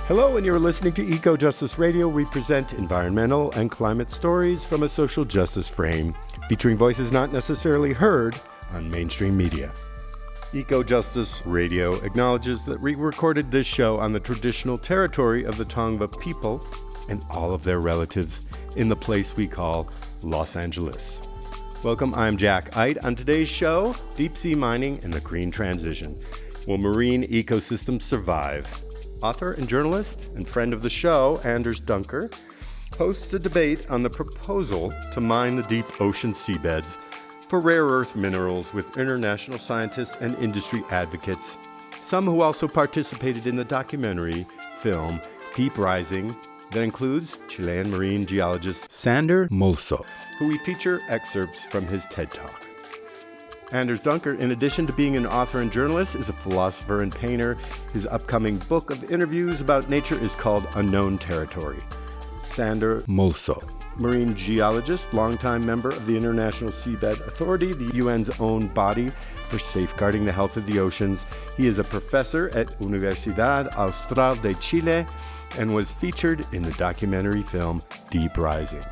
Hello, and you're listening to Eco Justice Radio. We present environmental and climate stories from a social justice frame, featuring voices not necessarily heard on mainstream media. Eco Justice Radio acknowledges that we recorded this show on the traditional territory of the Tongva people and all of their relatives in the place we call Los Angeles. Welcome, I'm Jack Eidt. On today's show, deep sea mining and the green transition. Will marine ecosystems survive? Author and journalist and friend of the show, Anders Dunker, hosts a debate on the proposal to mine the deep ocean seabeds for rare earth minerals with international scientists and industry advocates, some who also participated in the documentary film Deep Rising that includes Chilean marine geologist Sandor Mulsow, who we feature excerpts from his TED Talk. Anders Dunker, in addition to being an author and journalist, is a philosopher and painter. His upcoming book of interviews about nature is called Unknown Territory. Sandor Mulsow, marine geologist, longtime member of the International Seabed Authority, the UN's own body for safeguarding the health of the oceans. He is a professor at Universidad Austral de Chile and was featured in the documentary film Deep Rising.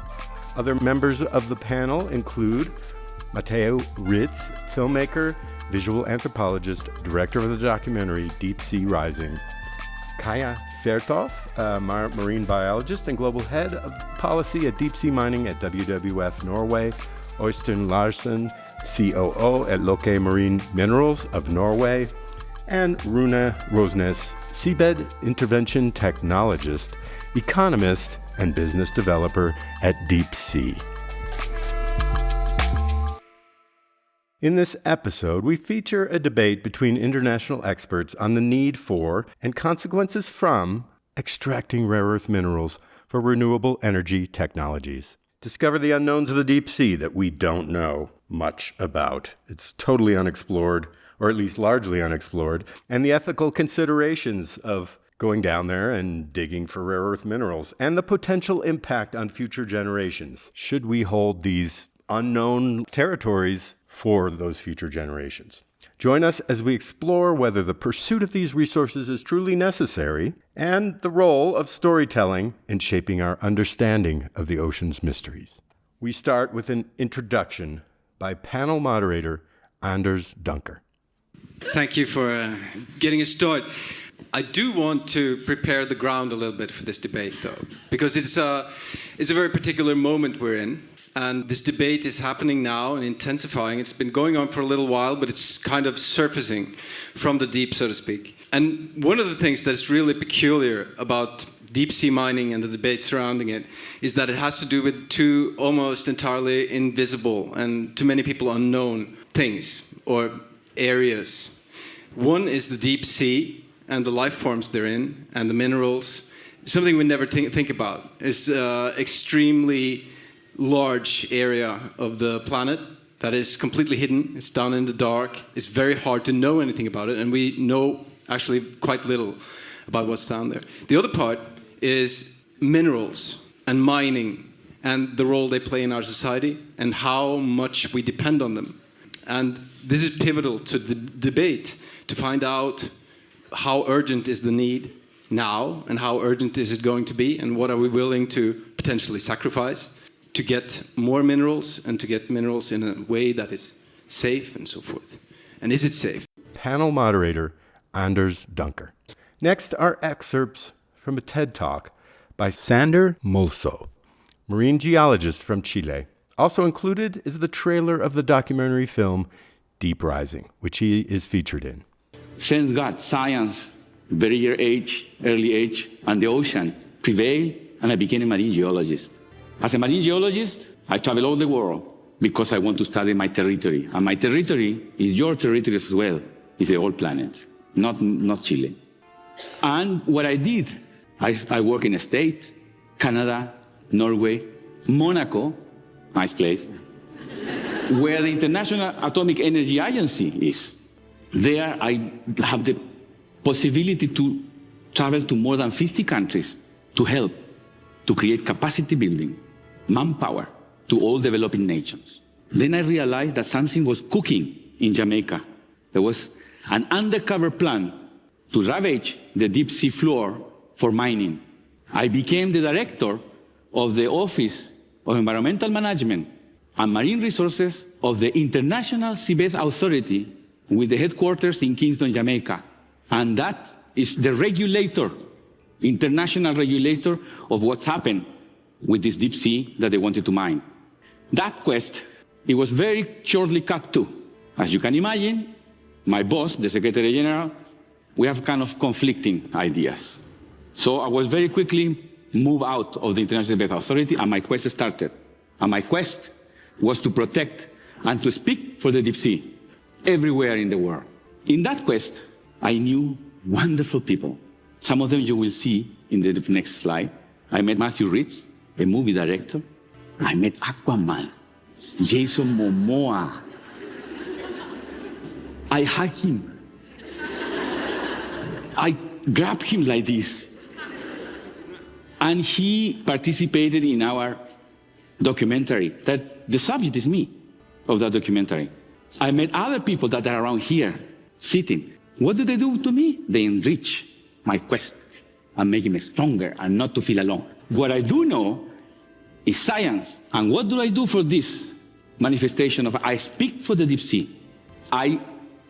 Other members of the panel include Matteo Ritz, filmmaker, visual anthropologist, director of the documentary Deep Sea Rising. Kaja, marine biologist and global head of policy at deep sea mining at WWF Norway. Øystein Larsen, COO at Loke Marine Minerals of Norway. And Rune Rosnes, Seabed Intervention technologist, economist, and business developer at Deep Sea. In this episode, we feature a debate between international experts on the need for and consequences from extracting rare earth minerals for renewable energy technologies. Discover the unknowns of the deep sea that we don't know much about. It's totally unexplored, or at least largely unexplored, and the ethical considerations of going down there and digging for rare earth minerals, and the potential impact on future generations. Should we hold these unknown territories for those future generations? Join us as we explore whether the pursuit of these resources is truly necessary and the role of storytelling in shaping our understanding of the ocean's mysteries. We start with an introduction by panel moderator Anders Dunker. Thank you for getting us started. I do want to prepare the ground a little bit for this debate, though, because it's a very particular moment we're in. And this debate is happening now and intensifying. It's been going on for a little while, but it's kind of surfacing from the deep, so to speak. And one of the things that's really peculiar about deep sea mining and the debate surrounding it is that it has to do with two almost entirely invisible and to many people unknown things or areas. One is the deep sea and the life forms therein and the minerals. Something we never think about. It's extremely large area of the planet that is completely hidden. It's down in the dark. It's very hard to know anything about it, and we know actually quite little about what's down there. The other part is minerals and mining and the role they play in our society and how much we depend on them. And this is pivotal to the debate to find out how urgent is the need now and how urgent is it going to be and what are we willing to potentially sacrifice to get more minerals and to get minerals in a way that is safe and so forth. And is it safe? Panel moderator Anders Dunker. Next are excerpts from a TED Talk by Sandor Mulsow, marine geologist from Chile. Also included is the trailer of the documentary film Deep Rising, which he is featured in. Since God, science, very early age, and the ocean prevailed, and I became a marine geologist. As a marine geologist, I travel all the world because I want to study my territory. And my territory is your territory as well. It's the whole planet, not Chile. And what I did, I work in a state, Canada, Norway, Monaco, nice place, where the International Atomic Energy Agency is. There I have the possibility to travel to more than 50 countries to help, to create capacity building, manpower to all developing nations. Then I realized that something was cooking in Jamaica. There was an undercover plan to ravage the deep sea floor for mining. I became the director of the Office of Environmental Management and Marine Resources of the International Seabed Authority with the headquarters in Kingston, Jamaica. And that is the regulator, international regulator of what's happened with this deep sea that they wanted to mine. That quest, it was very shortly cut to. As you can imagine, my boss, the Secretary General, we have kind of conflicting ideas. So I was very quickly moved out of the International Seabed Authority, and my quest started. And my quest was to protect and to speak for the deep sea everywhere in the world. In that quest, I knew wonderful people. Some of them you will see in the next slide. I met Matthew Ritz, a movie director. I met Aquaman, Jason Momoa. I hugged him. I grabbed him like this. And he participated in our documentary. That the subject is me of that documentary. I met other people that are around here, sitting. What do they do to me? They enrich my quest and make me stronger and not to feel alone. What I do know is science. And what do I do for this manifestation of I speak for the deep sea? I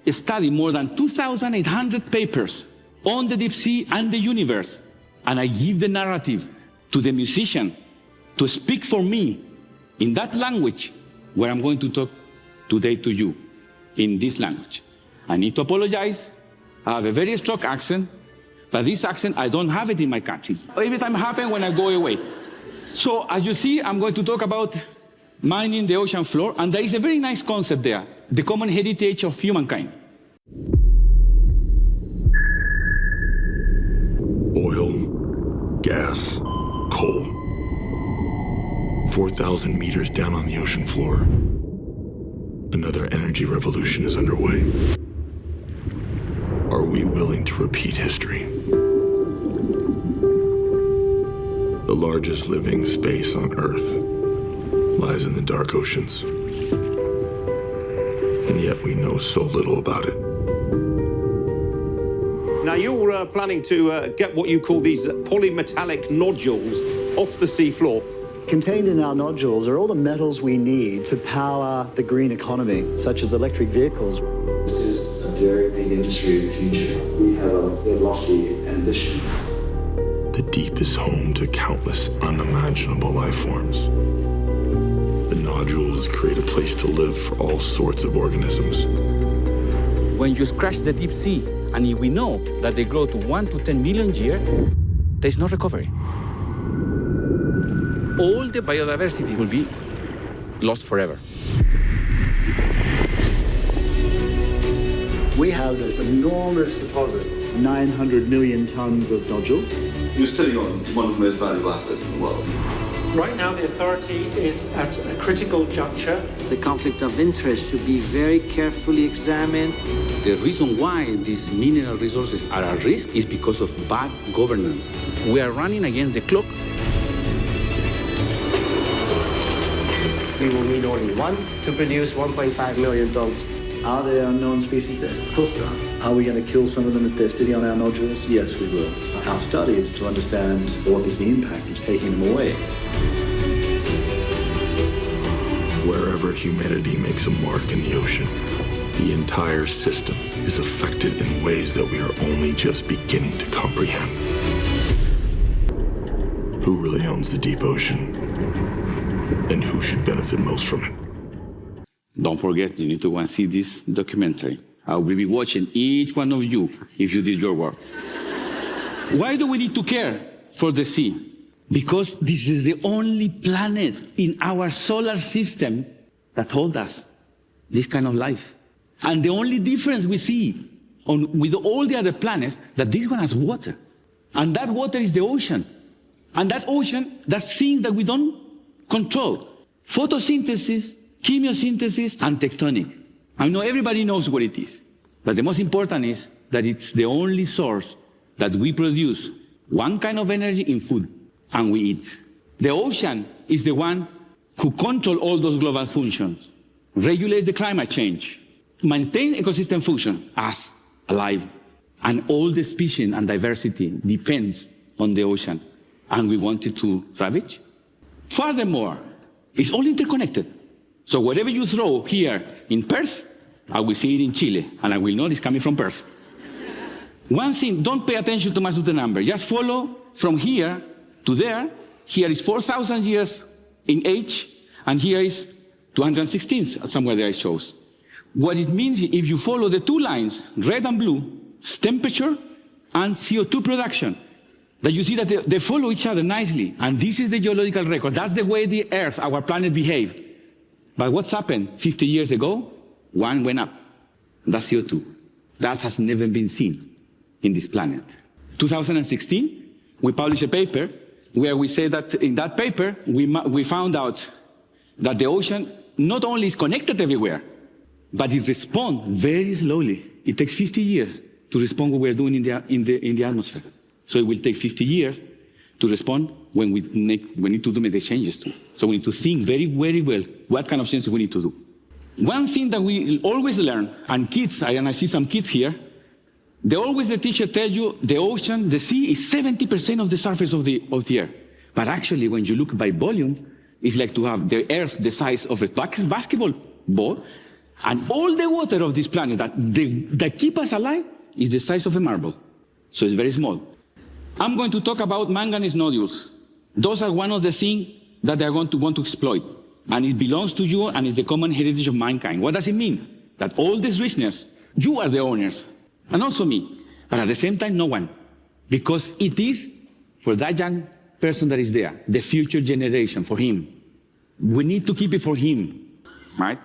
study more than 2,800 papers on the deep sea and the universe. And I give the narrative to the musician to speak for me in that language where I'm going to talk today to you, in this language. I need to apologize. I have a very strong accent, but this accent, I don't have it in my country. Every time it happens when I go away. So as you see, I'm going to talk about mining the ocean floor, and there is a very nice concept there, the common heritage of humankind. Oil, gas, coal. 4,000 meters down on the ocean floor, another energy revolution is underway. Are we willing to repeat history? The largest living space on Earth lies in the dark oceans, and yet we know so little about it. Now, you're planning to get what you call these polymetallic nodules off the seafloor. Contained in our nodules are all the metals we need to power the green economy, such as electric vehicles. This is a very big industry of the future. We have lofty ambitions. The deep is home to countless unimaginable life forms. The nodules create a place to live for all sorts of organisms. When you scratch the deep sea, and if we know that they grow to 1 to 10 million a year, there's no recovery. All the biodiversity will be lost forever. We have this enormous deposit, 900 million tons of nodules. You're studying on one of the most valuable assets in the world. Right now, the authority is at a critical juncture. The conflict of interest should be very carefully examined. The reason why these mineral resources are at risk is because of bad governance. We are running against the clock. We will need only one to produce 1.5 million tons. Are there unknown species there? Of course there are. Are we going to kill some of them if they're sitting on our nodules? Yes, we will. Our study is to understand what is the impact of taking them away. Wherever humanity makes a mark in the ocean, the entire system is affected in ways that we are only just beginning to comprehend. Who really owns the deep ocean? And who should benefit most from it? Don't forget, you need to go and see this documentary. I will be watching each one of you if you did your work. Why do we need to care for the sea? Because this is the only planet in our solar system that holds us, this kind of life. And the only difference we see with all the other planets, that this one has water. And that water is the ocean. And that ocean, that's things that we don't control. Photosynthesis, chemiosynthesis, and tectonic. I know everybody knows what it is. But the most important is that it's the only source that we produce one kind of energy in food, and we eat. The ocean is the one who controls all those global functions, regulates the climate change, maintains ecosystem function, us alive. And all the species and diversity depends on the ocean, and we want it to ravage. Furthermore, it's all interconnected. So whatever you throw here in Perth, I will see it in Chile, and I will know it's coming from Perth. One thing, don't pay attention too much to the number. Just follow from here to there. Here is 4,000 years in age, and here is 216, somewhere there it shows. What it means, if you follow the two lines, red and blue, it's temperature and CO2 production, that you see that they follow each other nicely. And this is the geological record. That's the way the Earth, our planet, behaved. But what's happened 50 years ago? One went up. That's CO2. That has never been seen in this planet. 2016, we published a paper where we say that in that paper, we found out that the ocean not only is connected everywhere, but it responds very slowly. It takes 50 years to respond what we're doing in the atmosphere. So it will take 50 years to respond when we need to make the changes to. So we need to think very, very well what kind of changes we need to do. One thing that we always learn, and kids, and I see some kids here, the teacher tells you the ocean, the sea is 70% of the surface of the Earth. But actually, when you look by volume, it's like to have the Earth the size of a basketball ball, and all the water of this planet that keep us alive is the size of a marble. So it's very small. I'm going to talk about manganese nodules. Those are one of the things that they're going to want to exploit. And it belongs to you, and it's the common heritage of mankind. What does it mean? That all this richness, you are the owners, and also me. But at the same time, no one. Because it is for that young person that is there, the future generation, for him. We need to keep it for him, right?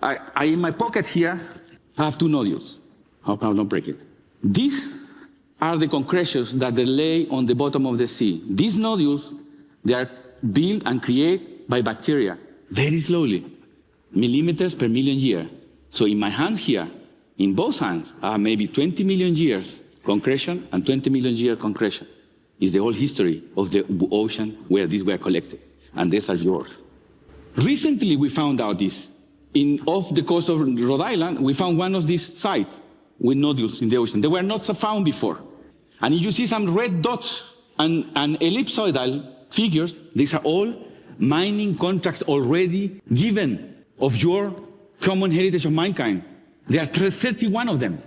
I in my pocket here, I have two nodules. Hope I don't break it. These are the concretions that they lay on the bottom of the sea. These nodules, they are built and created by bacteria, very slowly, millimeters per million year. So in my hands here, in both hands, are maybe 20 million years concretion and 20 million year concretion. It's the whole history of the ocean where these were collected, and these are yours. Recently, we found out this. Off the coast of Rhode Island, we found one of these sites with nodules in the ocean. They were not found before. And if you see some red dots and ellipsoidal figures, these are all mining contracts already given of your common heritage of mankind. There are 31 of them.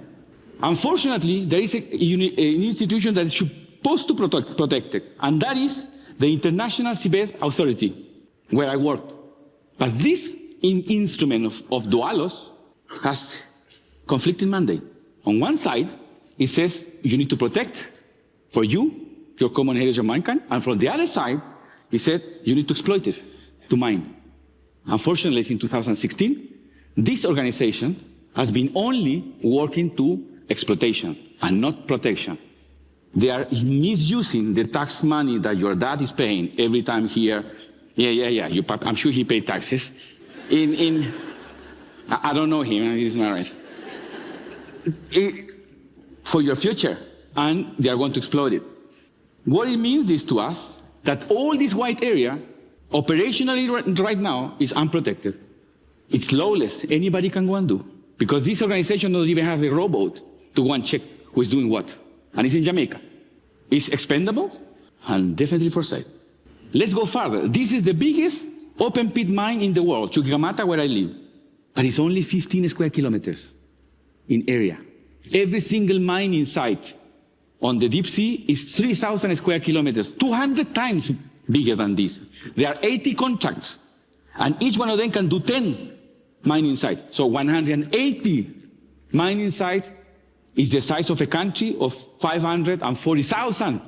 Unfortunately, there is an institution that is supposed to protect it, and that is the International Seabed Authority, where I worked. But this instrument of Dualos has conflicting mandate. On one side, it says you need to protect for you, your common heritage of mankind, and from the other side, it said you need to exploit it, to mine. Unfortunately, since 2016, this organization has been only working to exploitation and not protection. They are misusing the tax money that your dad is paying every time here. Yeah. I'm sure he paid taxes. I don't know him, he's married. For your future, and they are going to exploit it. What it means is to us that all this white area, operationally right now, is unprotected. It's lawless. Anybody can go and do. Because this organization doesn't even have a rowboat to go and check who's doing what. And it's in Jamaica. It's expendable and definitely for sale. Let's go further. This is the biggest open pit mine in the world, Chuquicamata, where I live. But it's only 15 square kilometers in area. Every single mining site on the deep sea is 3,000 square kilometers, 200 times bigger than this. There are 80 contracts, and each one of them can do 10 mining sites. So 180 mining sites is the size of a country of 540,000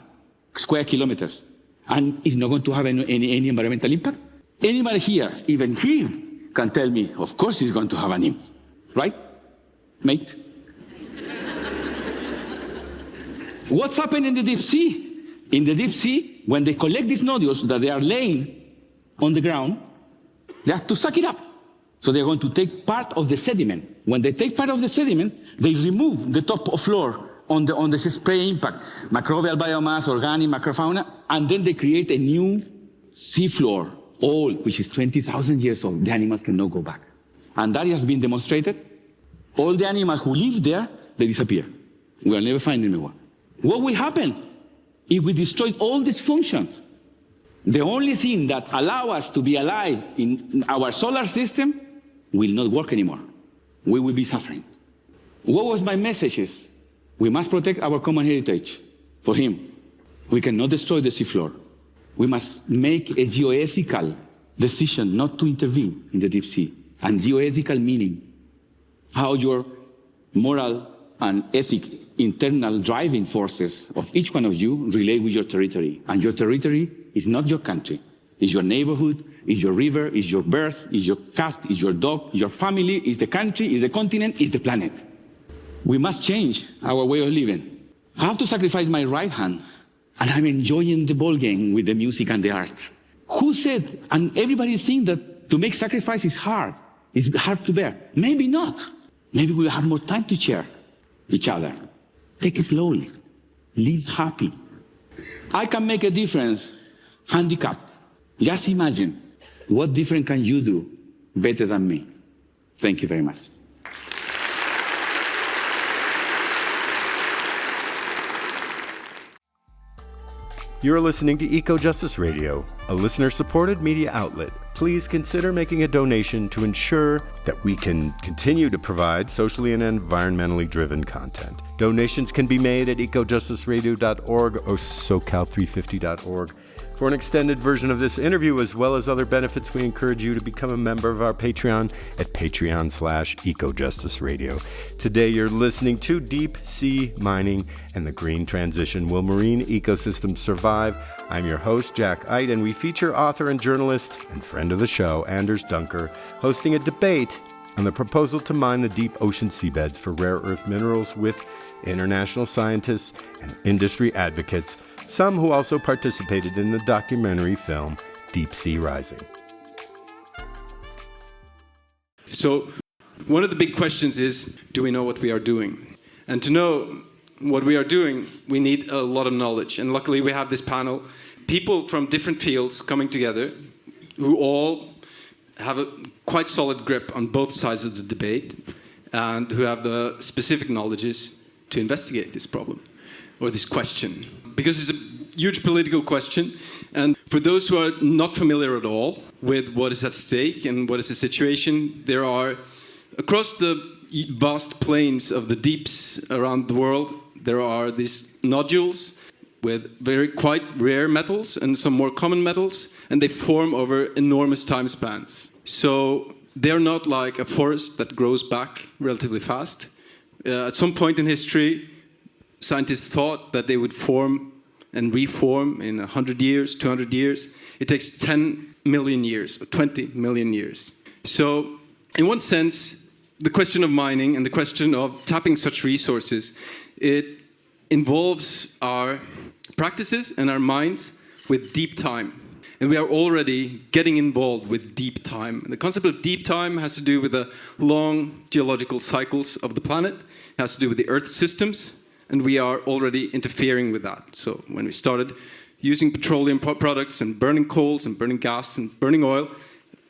square kilometers. And it's not going to have any environmental impact. Anybody here, even here, can tell me, of course it's going to have an impact. Right, mate? What's happened in the deep sea? In the deep sea, when they collect these nodules that they are laying on the ground, they have to suck it up. So they're going to take part of the sediment. When they take part of the sediment, they remove the top of floor on the spray impact, microbial biomass, organic macrofauna, and then they create a new seafloor, old, which is 20,000 years old. The animals cannot go back. And that has been demonstrated. All the animals who live there, they disappear. We'll never find them anymore. What will happen if we destroyed all these functions, the only thing that allows us to be alive in our solar system will not work anymore. We will be suffering. What was my messages? We must protect our common heritage. For him, we cannot destroy the seafloor. We must make a geoethical decision not to intervene in the deep sea. And geoethical meaning how your moral and ethic internal driving forces of each one of you relate with your territory. And your territory is not your country. It's your neighborhood, it's your river, it's your birth, it's your cat, it's your dog, your family, it's the country, it's the continent, it's the planet. We must change our way of living. I have to sacrifice my right hand, and I'm enjoying the ball game with the music and the art. Who said, and everybody thinks that to make sacrifice is hard. It's hard to bear. Maybe not. Maybe we'll have more time to share each other. Take it slowly. Live happy. I can make a difference handicapped. Just imagine, what difference can you do better than me? Thank you very much. You're listening to Eco-Justice Radio, a listener-supported media outlet. Please consider making a donation to ensure that we can continue to provide socially and environmentally driven content. Donations can be made at ecojusticeradio.org or socal350.org. For an extended version of this interview, as well as other benefits, we encourage you to become a member of our Patreon at patreon.com/ecojusticeradio. Today, you're listening to Deep Sea Mining and the Green Transition. Will marine ecosystems survive? I'm your host, Jack Eidt, and we feature author and journalist and friend of the show, Anders Dunker, hosting a debate on the proposal to mine the deep ocean seabeds for rare earth minerals with international scientists and industry advocates, some who also participated in the documentary film Deep Sea Rising. So one of the big questions is, do we know what we are doing? And to know what we are doing, we need a lot of knowledge. And luckily we have this panel, people from different fields coming together who all have a quite solid grip on both sides of the debate and who have the specific knowledges to investigate this problem or this question. Because it's a huge political question, and for those who are not familiar at all with what is at stake and what is the situation, there are, across the vast plains of the deeps around the world, there are these nodules with quite rare metals and some more common metals, and they form over enormous time spans. So they're not like a forest that grows back relatively fast. At some point in history, scientists thought that they would form and reform in 100 years, 200 years. It takes 10 million years, or 20 million years. So, in one sense, the question of mining and the question of tapping such resources, it involves our practices and our minds with deep time. And we are already getting involved with deep time. And the concept of deep time has to do with the long geological cycles of the planet. It has to do with the Earth systems. And we are already interfering with that. So when we started using petroleum products and burning coals and burning gas and burning oil,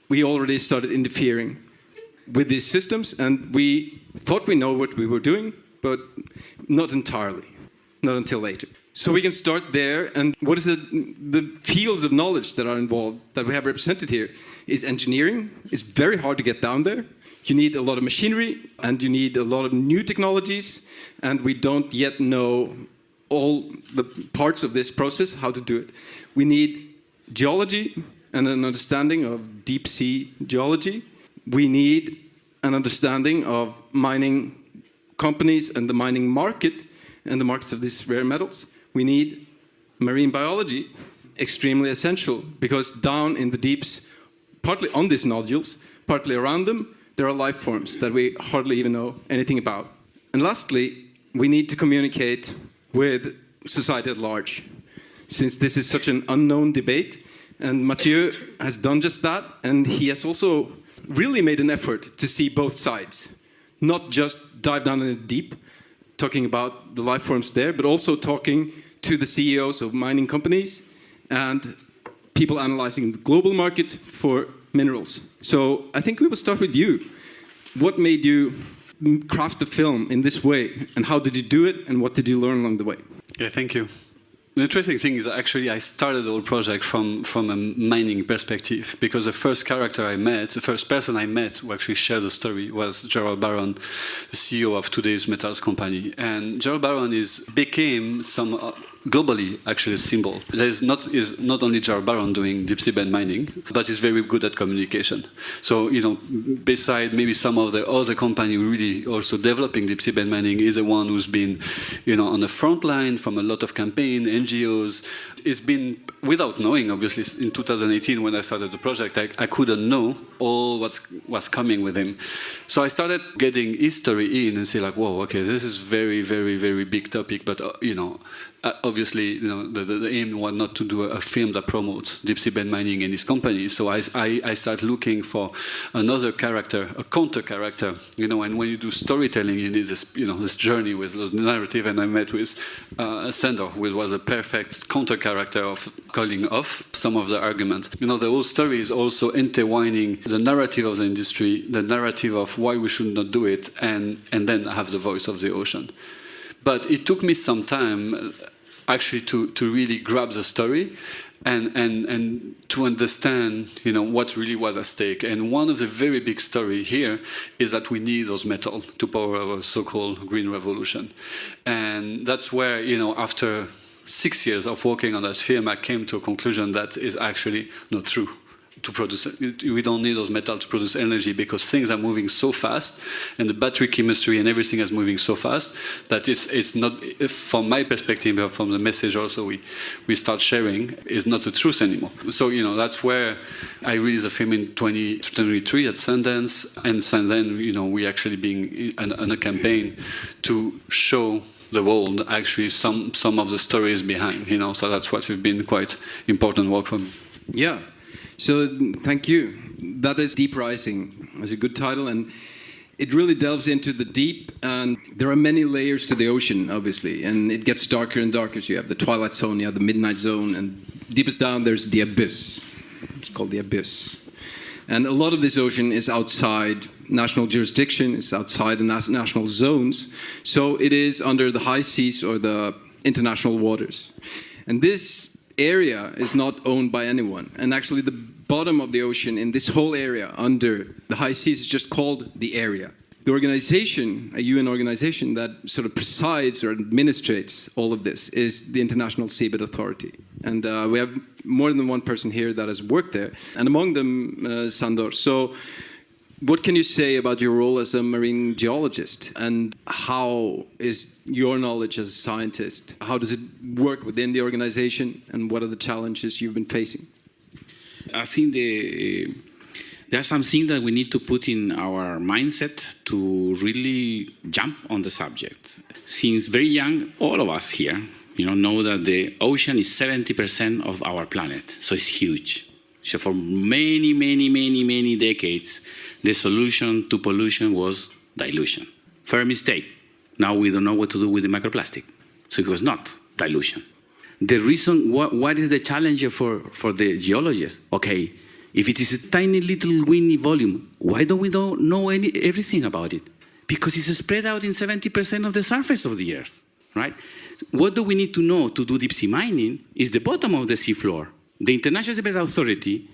we already started interfering with these systems. And we thought we know what we were doing, but not entirely, not until later. So we can start there. And what is the fields of knowledge that are involved, that we have represented here, is engineering. It's very hard to get down there. You need a lot of machinery, and you need a lot of new technologies, and we don't yet know all the parts of this process, how to do it. We need geology and an understanding of deep sea geology. We need an understanding of mining companies and the mining market and the markets of these rare metals. We need marine biology, extremely essential, because down in the deeps, partly on these nodules, partly around them, there are life forms that we hardly even know anything about. And lastly, we need to communicate with society at large, since this is such an unknown debate. And Mathieu has done just that, and he has also really made an effort to see both sides, not just dive down in the deep, talking about the life forms there, but also talking to the CEOs of mining companies and people analyzing the global market for minerals. So I think we will start with you. What made you craft the film in this way, and how did you do it, and what did you learn along the way? Yeah, thank you. The interesting thing is actually I started the whole project from a mining perspective, because the first person I met who actually shared the story was Gerald Barron, the CEO of today's metals company. And Gerald Barron became globally actually a symbol. Is not only Gerald Barron doing deep sea bed mining, but he's very good at communication. So, beside maybe some of the other companies really also developing deep sea bed mining, is the one who's been, on the front line from a lot of campaign, NGOs. It's been, without knowing, obviously, in 2018 when I started the project, I couldn't know all what's coming with him. So I started getting his story in and say like, whoa, okay, this is very, very, very big topic, but, obviously, the aim was not to do a film that promotes deep sea bed mining in this company. So I started looking for another character, a counter character, and when you do storytelling, you need this journey with the narrative. And I met with Sandor, who was a perfect counter character of calling off some of the arguments. The whole story is also intertwining the narrative of the industry, the narrative of why we should not do it, and then have the voice of the ocean. But it took me some time actually to really grab the story and to understand, what really was at stake. And one of the very big story here is that we need those metals to power our so-called green revolution. And that's where, after 6 years of working on that film, I came to a conclusion that is actually not true. We don't need those metals to produce energy, because things are moving so fast, and the battery chemistry and everything is moving so fast that it's not, from my perspective, from the message also we start sharing, is not the truth anymore. So that's where I released the film in 2023 at Sundance, and since then we actually being on a campaign to show the world actually some of the stories behind. So that's what's been quite important work for me. Yeah. So thank you. That is Deep Rising. It's a good title, and it really delves into the deep, and there are many layers to the ocean, obviously, and it gets darker and darker. So you have the twilight zone, you have the midnight zone, and deepest down there's the abyss. It's called the abyss. And a lot of this ocean is outside national jurisdiction, it's outside the national zones, so it is under the high seas or the international waters. And this area is not owned by anyone. And actually the bottom of the ocean in this whole area under the high seas is just called the area. The organization, a UN organization that sort of presides or administrates all of this, is the International Seabed Authority. And we have more than one person here that has worked there, and among them Sandor. So what can you say about your role as a marine geologist, and how is your knowledge as a scientist? How does it work within the organization, and what are the challenges you've been facing? I think there are some things that we need to put in our mindset to really jump on the subject. Since very young, all of us here, know that the ocean is 70% of our planet, so it's huge. So for many, many, many, many decades, the solution to pollution was dilution. Fair mistake. Now we don't know what to do with the microplastic. So it was not dilution. The reason, what is the challenge for the geologist? Okay, if it is a tiny little weeny volume, why don't we know everything about it? Because it's spread out in 70% of the surface of the Earth, right? What do we need to know to do deep sea mining is the bottom of the seafloor. The International Seabed Authority,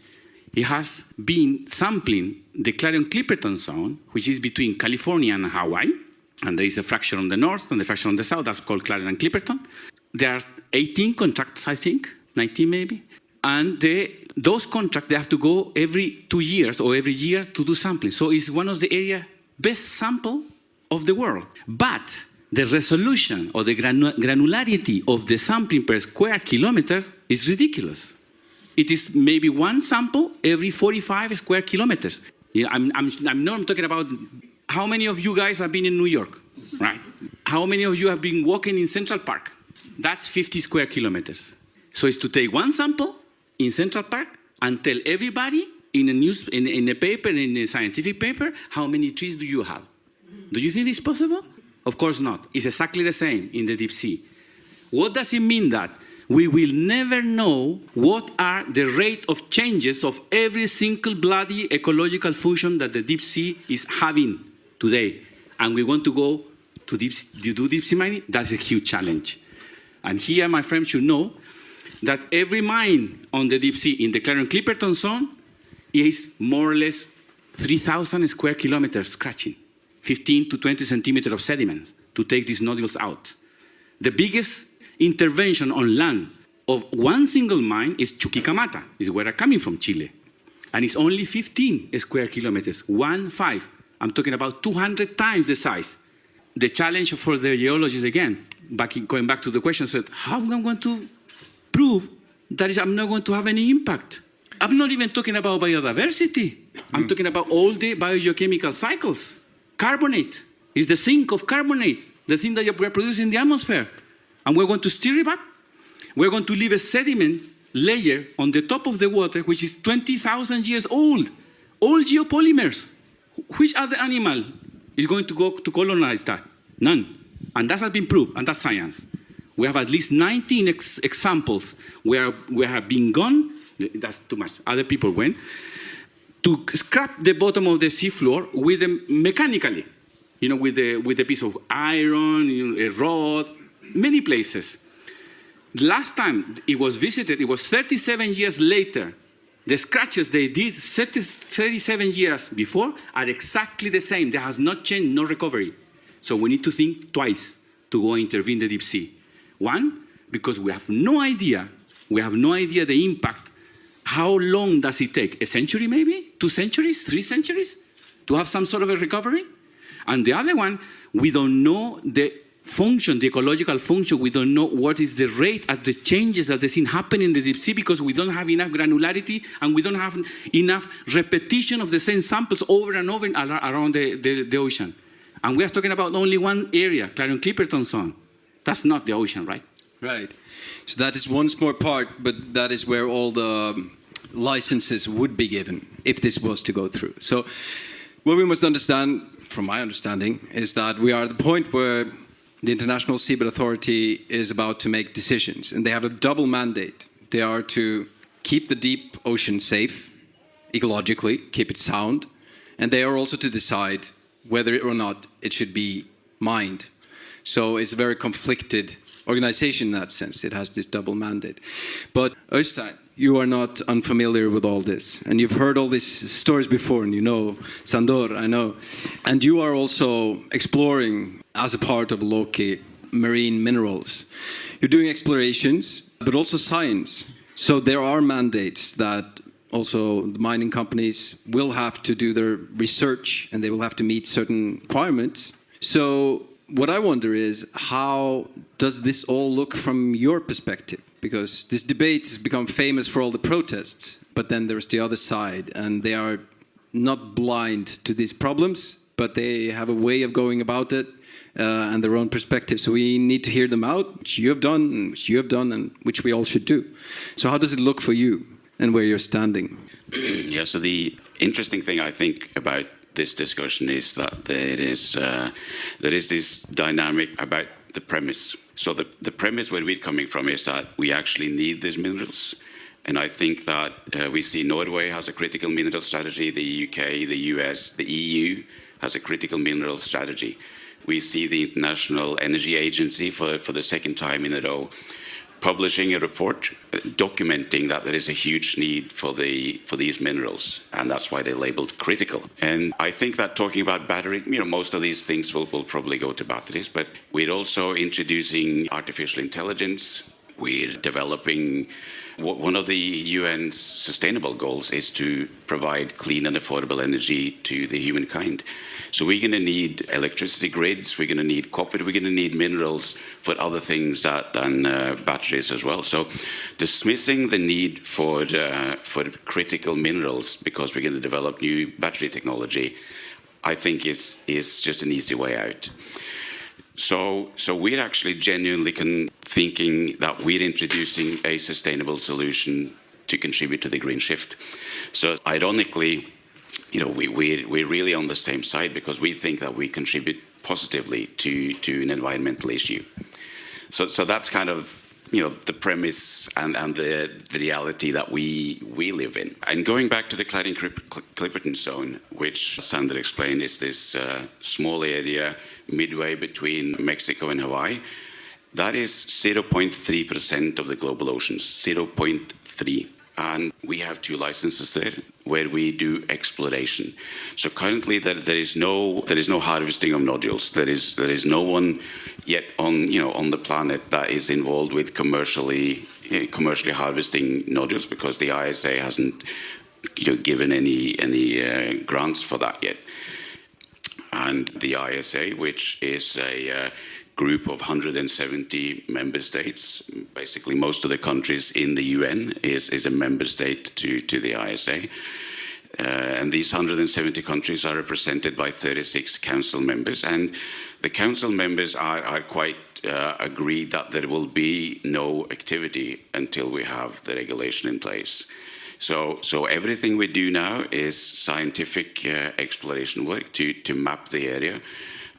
it has been sampling the Clarion-Clipperton zone, which is between California and Hawaii, and there is a fraction on the north and a fraction on the south. That's called Clarion-Clipperton. There are 18 contracts, I think, 19 maybe, and those contracts, they have to go every 2 years or every year to do sampling. So it's one of the area best sample of the world. But the resolution or the granularity of the sampling per square kilometer is ridiculous. It is maybe one sample every 45 square kilometers. I'm talking about how many of you guys have been in New York, right? How many of you have been walking in Central Park? That's 50 square kilometers. So it's to take one sample in Central Park and tell everybody in a paper, in a scientific paper, how many trees do you have? Do you think it's possible? Of course not. It's exactly the same in the deep sea. What does it mean that? We will never know what are the rate of changes of every single bloody ecological function that the deep sea is having today. And we want to go to do deep sea mining? That's a huge challenge. And here my friends should know that every mine on the deep sea in the Clarion-Clipperton zone is more or less 3,000 square kilometers scratching, 15 to 20 centimeters of sediments to take these nodules out. The biggest intervention on land of one single mine is Chuquicamata, is where I'm coming from, Chile. And it's only 15 square kilometers, 1.5. I'm talking about 200 times the size. The challenge for the geologists, again, going back to the question, said, how am I going to prove that I'm not going to have any impact? I'm not even talking about biodiversity. I'm talking about all the biogeochemical cycles. Carbonate is the sink of carbonate, the thing that we're producing in the atmosphere. And we're going to steer it back. We're going to leave a sediment layer on the top of the water, which is 20,000 years old. All geopolymers. Which other animal is going to go to colonize that? None. And that has been proved, and that's science. We have at least 19 examples where we have been gone, that's too much, other people went, to scrap the bottom of the seafloor with them mechanically, with a piece of iron, a rod, many places. Last time it was visited, it was 37 years later. The scratches they did 37 years before are exactly the same. There has not changed, no recovery. So we need to think twice to go intervene the deep sea. One, because we have no idea the impact. How long does it take? A century maybe? 2 centuries? 3 centuries? To have some sort of a recovery? And the other one, we don't know the function, the ecological function. We don't know what is the rate at the changes that are seen happening in the deep sea because we don't have enough granularity and we don't have enough repetition of the same samples over and over around the ocean. And we are talking about only one area, Clarion-Clipperton zone. That's not the ocean, right? Right. So that is one small part, but that is where all the licenses would be given if this was to go through. So what we must understand, from my understanding, is that we are at the point where the International Seabed Authority is about to make decisions, and they have a double mandate. They are to keep the deep ocean safe, ecologically, keep it sound, and they are also to decide whether or not it should be mined. So it's a very conflicted organization in that sense. It has this double mandate. But Øystein, you are not unfamiliar with all this, and you've heard all these stories before, and you know Sandor, I know. And you are also exploring, as a part of Loke, marine minerals. You're doing explorations, but also science. So there are mandates that also the mining companies will have to do their research, and they will have to meet certain requirements. So what I wonder is, how does this all look from your perspective? Because this debate has become famous for all the protests, but then there's the other side, and they are not blind to these problems, but they have a way of going about it and their own perspective. So we need to hear them out, which you have done, and which you have done, and which we all should do. So how does it look for you and where you're standing? Yeah, so the interesting thing I think about this discussion is that there is this dynamic about the premise. So the premise where we're coming from is that we actually need these minerals. And I think that we see Norway has a critical mineral strategy, the UK, the US, the EU has a critical mineral strategy. We see the International Energy Agency for the second time in a row publishing a report documenting that there is a huge need for these minerals, and that's why they're labeled critical. And I think that talking about battery, most of these things will probably go to batteries, but we're also introducing artificial intelligence. We're developing, one of the UN's sustainable goals is to provide clean and affordable energy to the humankind. So we're going to need electricity grids, we're going to need copper, we're going to need minerals for other things than batteries as well. So dismissing the need for critical minerals because we're going to develop new battery technology, I think is just an easy way out. So we're actually genuinely thinking that we're introducing a sustainable solution to contribute to the green shift. So ironically, we're really on the same side because we think that we contribute positively to an environmental issue. So that's kind of the premise and the reality that we live in. And going back to the Clarion-Clipperton zone, which Sandor explained is this small area midway between Mexico and Hawaii, That is 0.3% of the global oceans, 0.3. And we have 2 licenses there where we do exploration. So currently there is no harvesting of nodules. There is no one yet on the planet that is involved with commercially harvesting nodules, because the ISA hasn't given any grants for that yet. And the ISA, which is a group of 170 member states, basically most of the countries in the UN is a member state to the ISA. And these 170 countries are represented by 36 council members. And the council members are quite agreed that there will be no activity until we have the regulation in place. So everything we do now is scientific exploration work to map the area.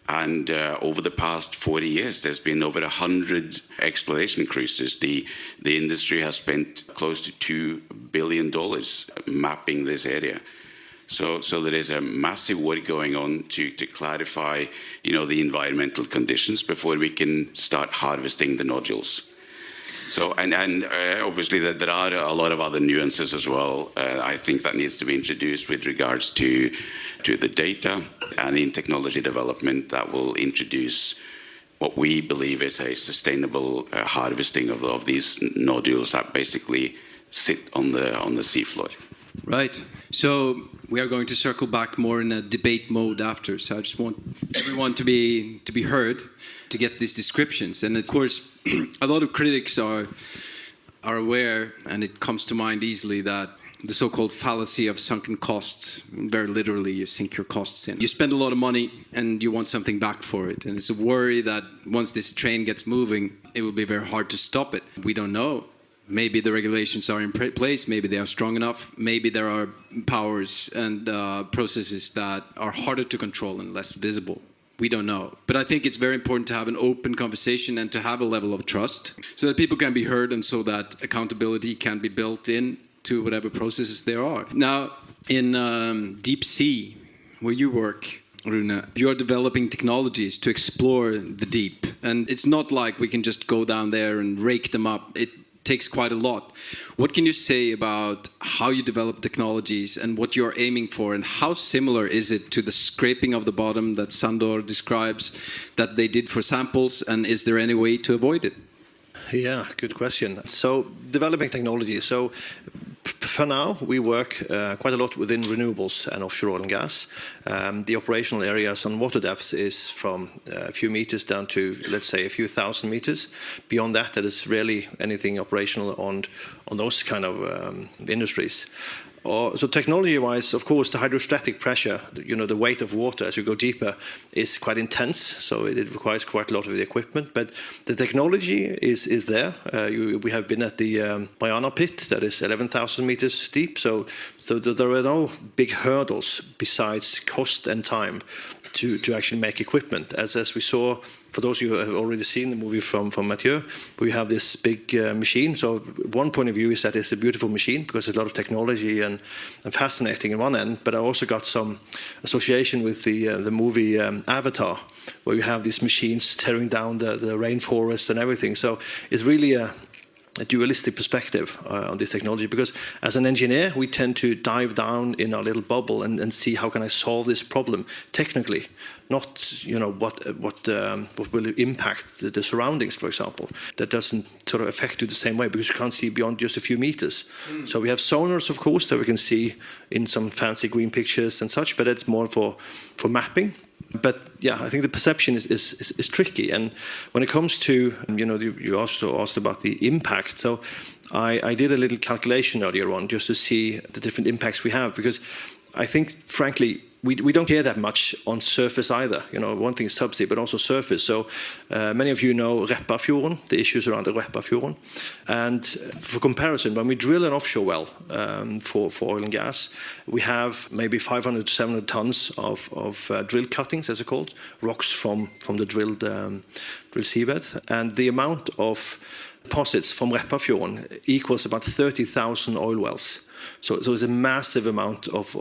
And over the past 40 years, there's been over 100 exploration cruises. The industry has spent close to $2 billion mapping this area. So there is a massive work going on to clarify, the environmental conditions before we can start harvesting the nodules. So, and obviously there are a lot of other nuances as well, I think, that needs to be introduced with regards to the data and in technology development that will introduce what we believe is a sustainable harvesting of these nodules that basically sit on the seafloor. Right. So we are going to circle back more in a debate mode after. So I just want everyone to be heard, to get these descriptions. And of course, a lot of critics are aware, and it comes to mind easily, that the so-called fallacy of sunken costs, very literally, you sink your costs in. You spend a lot of money and you want something back for it. And it's a worry that once this train gets moving, it will be very hard to stop it. We don't know. Maybe the regulations are in place, maybe they are strong enough, maybe there are powers and processes that are harder to control and less visible. We don't know. But I think it's very important to have an open conversation and to have a level of trust so that people can be heard and so that accountability can be built in to whatever processes there are. Now, in deep sea, where you work, Rune, you're developing technologies to explore the deep. And it's not like we can just go down there and rake them up. It takes quite a lot. What can you say about how you develop technologies and what you're aiming for, and how similar is it to the scraping of the bottom that Sandor describes that they did for samples, and is there any way to avoid it? Yeah, good question. So developing technology. So for now, we work quite a lot within renewables and offshore oil and gas. The operational areas on water depths is from a few meters down to, let's say, a few thousand meters. Beyond that, there is rarely anything operational on those kind of industries. So technology-wise, of course, the hydrostatic pressure, the weight of water as you go deeper is quite intense, so it requires quite a lot of the equipment. But the technology is there. We have been at the Mariana pit that is 11,000 meters deep, so there are no big hurdles besides cost and time to actually make equipment. As we saw, for those of you who have already seen the movie from Mathieu, we have this big machine. So one point of view is that it's a beautiful machine because there's a lot of technology and fascinating in one end, but I also got some association with the movie Avatar, where you have these machines tearing down the rainforest and everything. So it's really a dualistic perspective on this technology, because as an engineer we tend to dive down in our little bubble and see how can I solve this problem technically, not what will impact the surroundings, for example. That doesn't sort of affect you the same way because you can't see beyond just a few meters. So we have sonars, of course, that we can see in some fancy green pictures and such, but it's more for mapping. But yeah, I think the perception is tricky. And when it comes to, you also asked about the impact. So I did a little calculation earlier on just to see the different impacts we have, because I think, frankly, we don't care that much on surface either. One thing is subsea, but also surface. So many of you know Repparfjorden, the issues around the Repparfjorden. And for comparison, when we drill an offshore well for oil and gas, we have maybe 500 to 700 tons of drill cuttings, as they're called, rocks from the drilled seabed. And the amount of deposits from Repparfjorden equals about 30,000 oil wells. So it's a massive amount of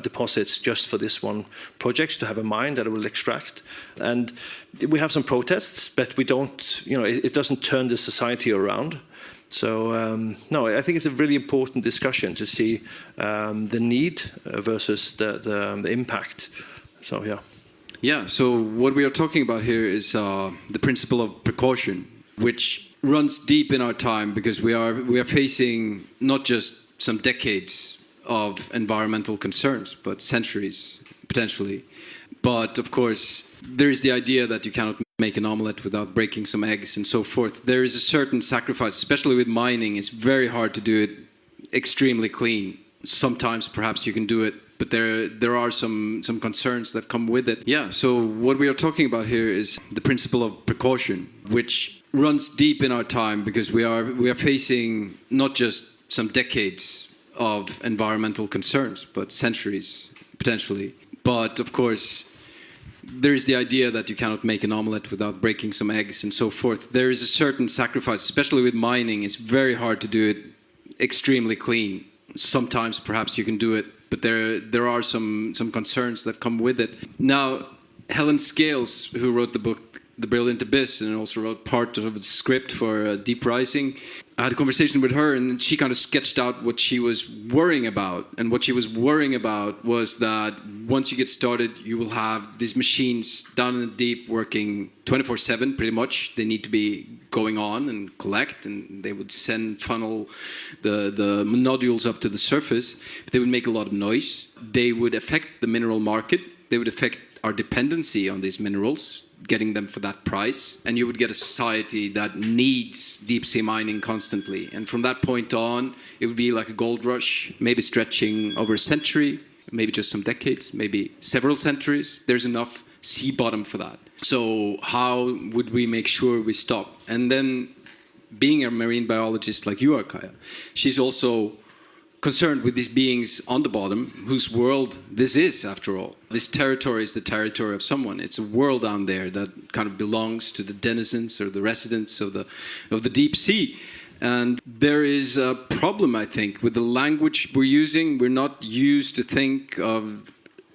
deposits just for this one project to have a mine that it will extract. And we have some protests, but we don't, it doesn't turn the society around. So, no, I think it's a really important discussion to see the need versus the impact. So, yeah. Yeah, so what we are talking about here is the principle of precaution, which runs deep in our time because we are facing not just some decades of environmental concerns, but centuries, potentially. But, of course, there is the idea that you cannot make an omelette without breaking some eggs and so forth. There is a certain sacrifice, especially with mining. It's very hard to do it extremely clean. Sometimes perhaps you can do it, but there are some concerns that come with it. Yeah, so what we are talking about here is the principle of precaution, which runs deep in our time because we are facing not just some decades of environmental concerns, but centuries, potentially. But, of course, there is the idea that you cannot make an omelette without breaking some eggs and so forth. There is a certain sacrifice, especially with mining. It's very hard to do it extremely clean. Sometimes perhaps you can do it, but there are some concerns that come with it. Now, Helen Scales, who wrote the book The Brilliant Abyss and also wrote part of the script for Deep Rising, I had a conversation with her and she kind of sketched out what she was worrying about. And what she was worrying about was that once you get started, you will have these machines down in the deep working 24/7 pretty much. They need to be going on and collect, and they would funnel the nodules up to the surface. They would make a lot of noise. They would affect the mineral market. They would affect our dependency on these minerals, getting them for that price, and you would get a society that needs deep sea mining constantly. And from that point on, it would be like a gold rush, maybe stretching over a century, maybe just some decades, maybe several centuries. There's enough sea bottom for that. So how would we make sure we stop? And then being a marine biologist like you are, Kaja, she's also concerned with these beings on the bottom, whose world this is, after all. This territory is the territory of someone. It's a world down there that kind of belongs to the denizens or the residents of the deep sea. And there is a problem, I think, with the language we're using. We're not used to think of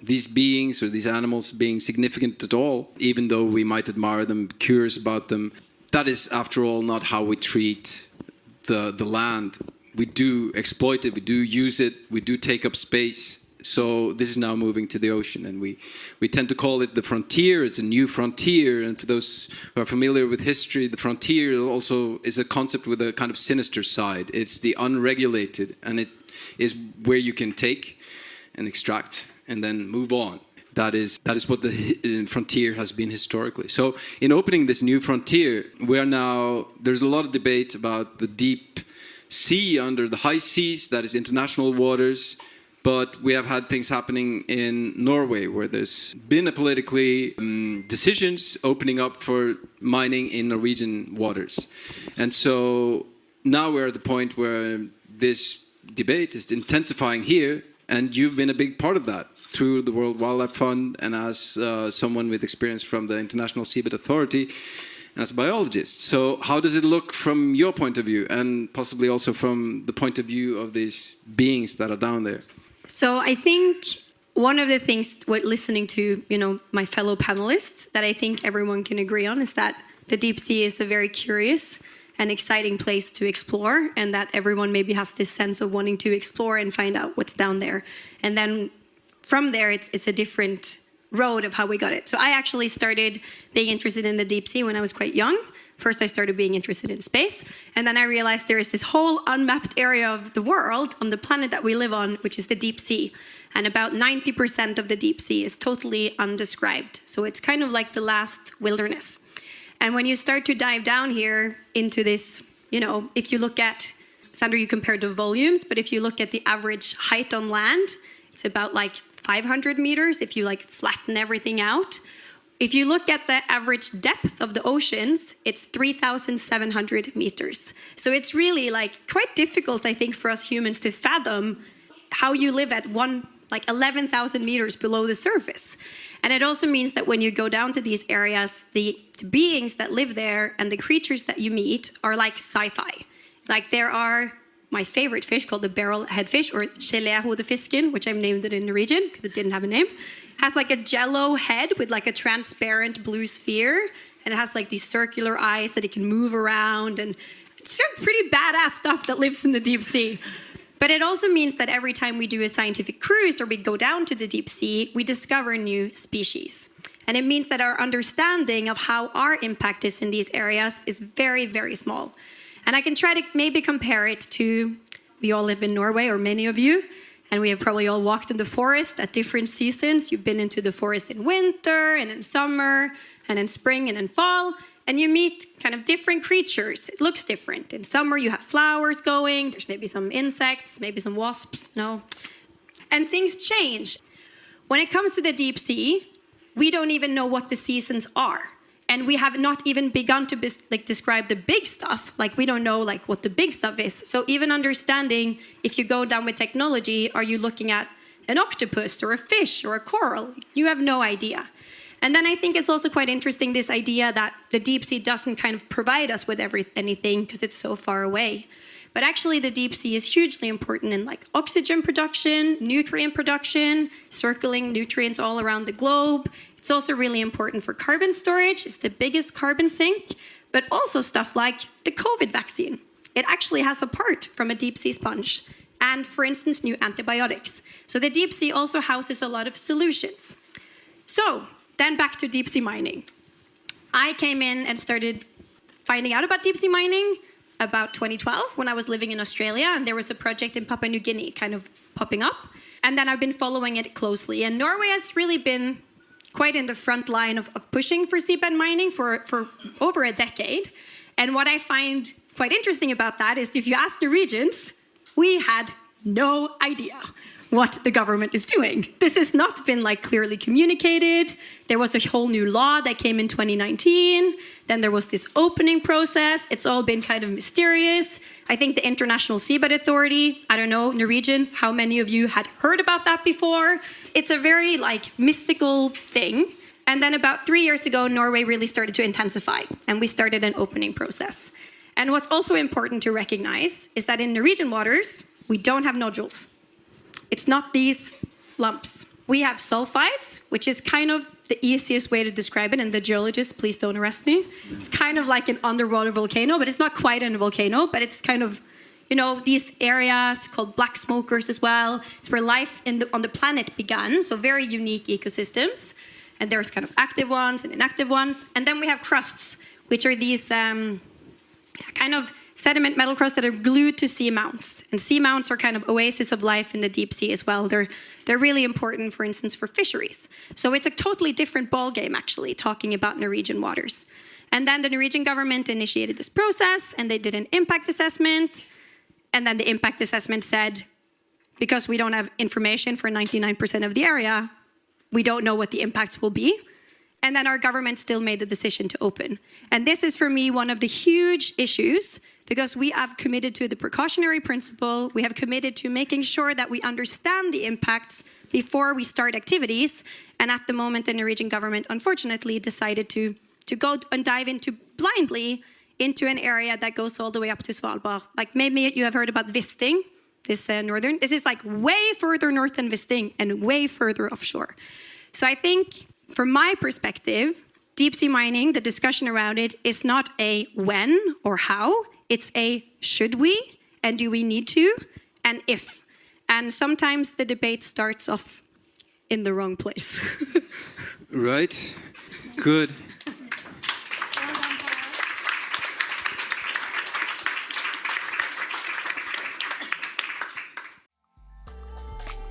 these beings or these animals being significant at all, even though we might admire them, be curious about them. That is, after all, not how we treat the land. We do exploit it, we do use it, we do take up space. So this is now moving to the ocean, and we tend to call it the frontier. It's a new frontier, and for those who are familiar with history, the frontier also is a concept with a kind of sinister side. It's the unregulated, and it is where you can take and extract and then move on. That is what the frontier has been historically. So in opening this new frontier, there's a lot of debate about the deep sea under the high seas, that is international waters, but we have had things happening in Norway where there's been a politically decisions opening up for mining in Norwegian waters. And so now we're at the point where this debate is intensifying here, and you've been a big part of that through the World Wildlife Fund and as someone with experience from the International Seabed Authority, as a biologist. So how does it look from your point of view, and possibly also from the point of view of these beings that are down there? So I think one of the things with listening to, my fellow panelists that I think everyone can agree on is that the deep sea is a very curious and exciting place to explore, and that everyone maybe has this sense of wanting to explore and find out what's down there. And then from there, it's a different road of how we got it. So I actually started being interested in the deep sea when I was quite young. First, I started being interested in space, and then I realized there is this whole unmapped area of the world on the planet that we live on, which is the deep sea. And about 90% of the deep sea is totally undescribed. So it's kind of like the last wilderness. And when you start to dive down here into this, if you look at, Sandor, you compared the volumes, but if you look at the average height on land, it's about like 500 meters if you flatten everything out. If you look at the average depth of the oceans, it's 3,700 meters. So it's really quite difficult, I think, for us humans to fathom how you live at 11,000 meters below the surface. And it also means that when you go down to these areas, the beings that live there and the creatures that you meet are like sci-fi. There are my favorite fish called the barrelhead fish, or geléhodefisken, which I've named it in Norwegian because it didn't have a name. Has like a jello head with like a transparent blue sphere, and it has like these circular eyes that it can move around, and it's some pretty badass stuff that lives in the deep sea. But it also means that every time we do a scientific cruise or we go down to the deep sea, we discover new species. And it means that our understanding of how our impact is in these areas is very, very small. And I can try to maybe compare it to, we all live in Norway, or many of you, and we have probably all walked in the forest at different seasons. You've been into the forest in winter and in summer and in spring and in fall. And you meet kind of different creatures. It looks different. In summer, you have flowers going. There's maybe some insects, maybe some wasps, and things change. When it comes to the deep sea, we don't even know what the seasons are. And we have not even begun to describe the big stuff. Like, we don't know what the big stuff is. So even understanding, if you go down with technology, are you looking at an octopus or a fish or a coral? You have no idea. And then I think it's also quite interesting, this idea that the deep sea doesn't kind of provide us with anything because it's so far away. But actually the deep sea is hugely important in oxygen production, nutrient production, circulating nutrients all around the globe. It's also really important for carbon storage. It's the biggest carbon sink, but also stuff like the COVID vaccine. It actually has a part from a deep sea sponge. And for instance, new antibiotics. So the deep sea also houses a lot of solutions. So then back to deep sea mining. I came in and started finding out about deep sea mining about 2012 when I was living in Australia, and there was a project in Papua New Guinea kind of popping up. And then I've been following it closely. And Norway has really been quite in the front line of pushing for seabed mining for over a decade. And what I find quite interesting about that is if you ask Norwegians, we had no idea what the government is doing. This has not been clearly communicated. There was a whole new law that came in 2019. Then there was this opening process. It's all been kind of mysterious. I think the International Seabed Authority, I don't know, Norwegians, how many of you had heard about that before? It's a very mystical thing. And then about 3 years ago, Norway really started to intensify, and we started an opening process. And what's also important to recognize is that in Norwegian waters, we don't have nodules. It's not these lumps. We have sulfides, which is kind of the easiest way to describe it. And the geologist, please don't arrest me. It's kind of like an underwater volcano, but it's not quite a volcano, but it's kind of, these areas called black smokers as well. It's where life on the planet began, so very unique ecosystems. And there's kind of active ones and inactive ones. And then we have crusts, which are these kind of sediment metal crusts that are glued to seamounts. And seamounts are kind of oases of life in the deep sea as well. They're really important, for instance, for fisheries. So it's a totally different ballgame, actually, talking about Norwegian waters. And then the Norwegian government initiated this process, and they did an impact assessment. And then the impact assessment said, because we don't have information for 99% of the area, we don't know what the impacts will be. And then our government still made the decision to open. And this is, for me, one of the huge issues, because we have committed to the precautionary principle. We have committed to making sure that we understand the impacts before we start activities. And at the moment, the Norwegian government, unfortunately, decided to go and dive blindly into an area that goes all the way up to Svalbard. Maybe you have heard about Wisting, this is way further north than Wisting and way further offshore. So I think, from my perspective, deep sea mining, the discussion around it is not a when or how, it's a should we, and do we need to, and if. And sometimes the debate starts off in the wrong place. Right, good.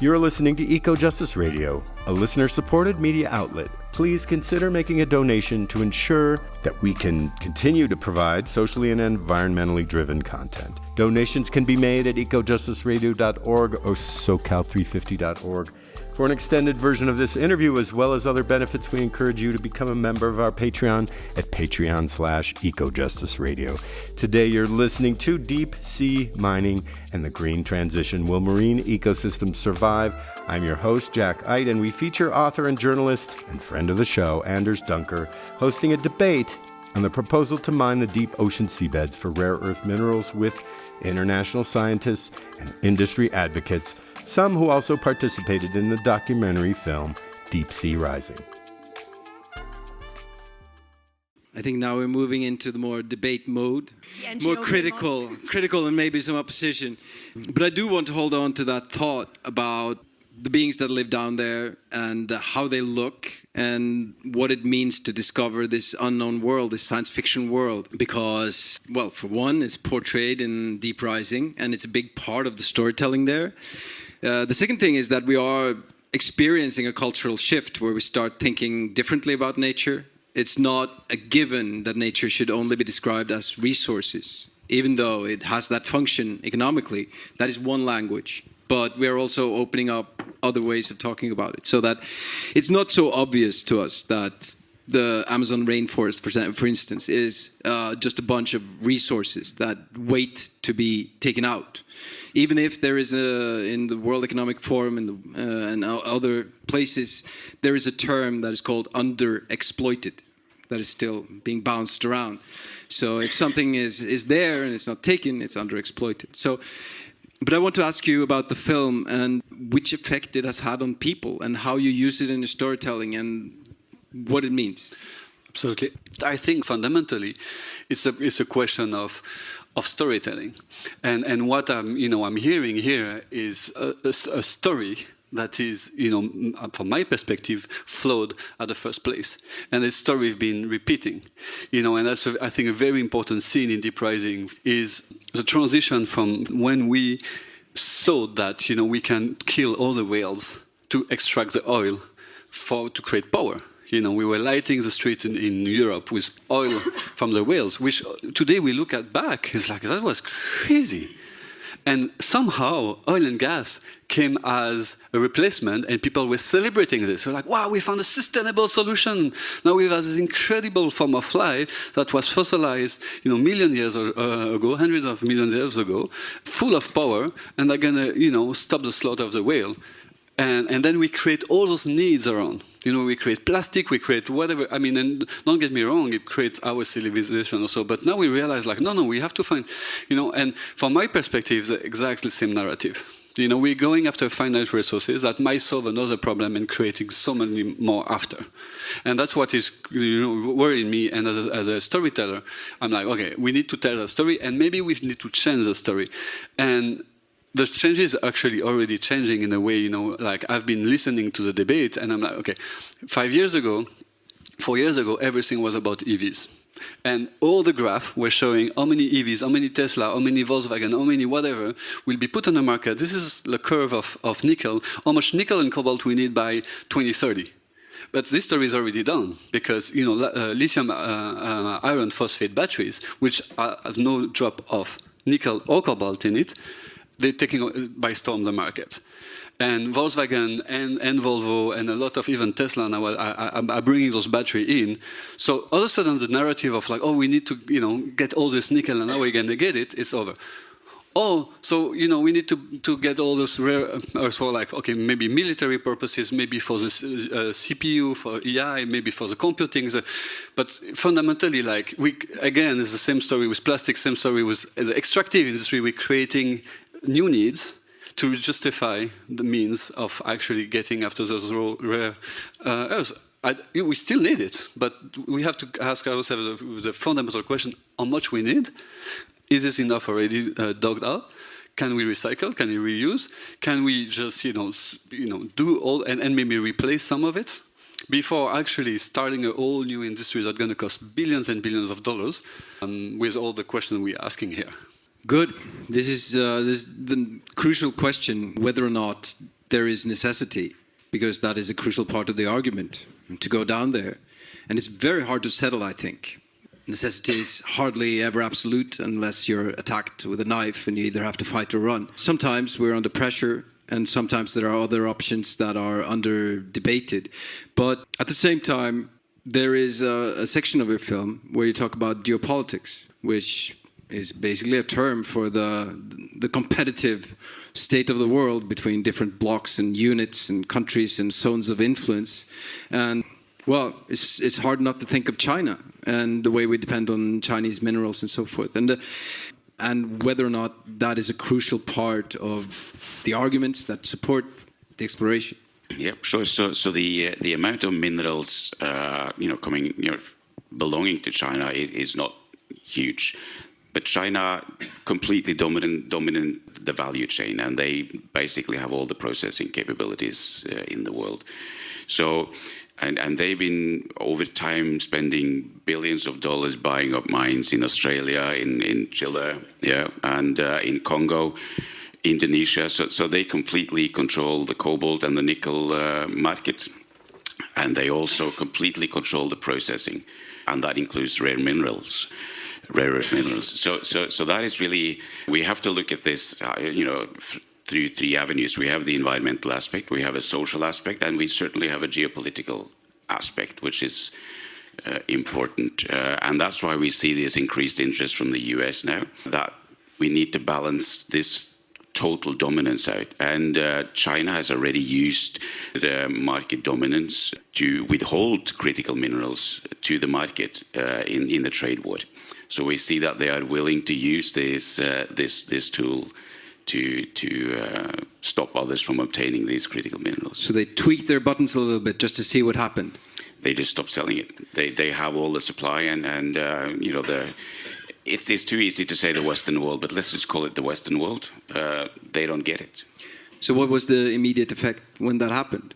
You're listening to Eco Justice Radio, a listener-supported media outlet. Please consider making a donation to ensure that we can continue to provide socially and environmentally driven content. Donations can be made at ecojusticeradio.org or socal350.org. For an extended version of this interview, as well as other benefits, we encourage you to become a member of our Patreon at patreon.com/ecojusticeradio. Today, you're listening to Deep Sea Mining and the Green Transition. Will marine ecosystems survive? I'm your host, Jack Eidt, and we feature author and journalist and friend of the show, Anders Dunker, hosting a debate on the proposal to mine the deep ocean seabeds for rare earth minerals with international scientists and industry advocates, some who also participated in the documentary film Deep Sea Rising. I think now we're moving into the more debate mode, more critical and maybe some opposition. But I do want to hold on to that thought about the beings that live down there and how they look and what it means to discover this unknown world, this science fiction world. Because, well, for one, it's portrayed in Deep Rising and it's a big part of the storytelling there. The second thing is that we are experiencing a cultural shift where we start thinking differently about nature. It's not a given that nature should only be described as resources, even though it has that function economically. That is one language. But we are also opening up other ways of talking about it, so that it's not so obvious to us that the Amazon rainforest, for instance, is just a bunch of resources that wait to be taken out. Even if there is in the World Economic Forum and other places, there is a term that is called underexploited that is still being bounced around. So if something is there and it's not taken, it's underexploited. So, but I want to ask you about the film and which effect it has had on people and how you use it in your storytelling and what it means. Absolutely. I think fundamentally it's a question of storytelling. And what I'm hearing here is a story that is, from my perspective, flawed at the first place. And this story we've been repeating. And that's, I think, a very important scene in Deep Rising is the transition from when we saw that, we can kill all the whales to extract the oil to create power. We were lighting the streets in Europe with oil from the whales, which today we look at back, it's like, that was crazy. And somehow oil and gas came as a replacement and people were celebrating this. We're like, wow, we found a sustainable solution. Now we have this incredible form of life that was fossilized, million years ago, hundreds of millions of years ago, full of power, and they're gonna, stop the slaughter of the whale. And then we create all those needs around. We create plastic, we create whatever. And don't get me wrong, it creates our civilization also. But now we realize, no, we have to find, and from my perspective, the exactly same narrative. We're going after finite resources that might solve another problem and creating so many more after. And that's what is worrying me. And as a storyteller, I'm like, okay, we need to tell a story, and maybe we need to change the story. And the change is actually already changing in a way, like I've been listening to the debate and I'm like, okay, 4 years ago, everything was about EVs. And all the graphs were showing how many EVs, how many Tesla, how many Volkswagen, how many whatever will be put on the market. This is the curve of nickel, how much nickel and cobalt we need by 2030. But this story is already done because, lithium iron phosphate batteries, which have no drop of nickel or cobalt in it, they're taking by storm the market. And Volkswagen and Volvo and a lot of even Tesla now are bringing those batteries in. So all of a sudden the narrative of like, oh, we need to get all this nickel and now we're going to get it, it's over. Oh, so we need to get all this rare earth for like, okay, maybe military purposes, maybe for the CPU, for AI, maybe for the computing. But fundamentally, like again, it's the same story with plastic, same story with the extractive industry. We're creating new needs to justify the means of actually getting after those rare earths. We still need it, but we have to ask ourselves the fundamental question: how much we need? Is this enough already dug out? Can we recycle? Can we reuse? Can we just do all and maybe replace some of it before actually starting a whole new industry that's going to cost billions and billions of dollars? With all the questions we're asking here. Good. This is the crucial question, whether or not there is necessity, because that is a crucial part of the argument, to go down there. And it's very hard to settle, I think. Necessity is hardly ever absolute unless you're attacked with a knife and you either have to fight or run. Sometimes we're under pressure, and sometimes there are other options that are under debated. But at the same time, there is a section of your film where you talk about geopolitics, which is basically a term for the competitive state of the world between different blocks and units and countries and zones of influence. And Well, it's hard not to think of China and the way we depend on Chinese minerals and so forth, and whether or not that is a crucial part of the arguments that support the exploration. Yeah, sure. So the amount of minerals, coming, belonging to China is not huge, but China completely dominant the value chain, and they basically have all the processing capabilities in the world. So, and they've been over time spending billions of dollars buying up mines in Australia, in Chile, and in Congo, Indonesia. So they completely control the cobalt and the nickel market, and they also completely control the processing, and that includes rare earth minerals. So that is really, we have to look at this, through three avenues. We have the environmental aspect, we have a social aspect, and we certainly have a geopolitical aspect, which is important. And that's why we see this increased interest from the US now, that we need to balance this total dominance out. And China has already used the market dominance to withhold critical minerals to the market in the trade war. So we see that they are willing to use this tool to stop others from obtaining these critical minerals. So they tweak their buttons a little bit just to see what happened. They just stop selling it. They have all the supply, and it's too easy to say the Western world, but let's just call it the Western world. They don't get it. So what was the immediate effect when that happened?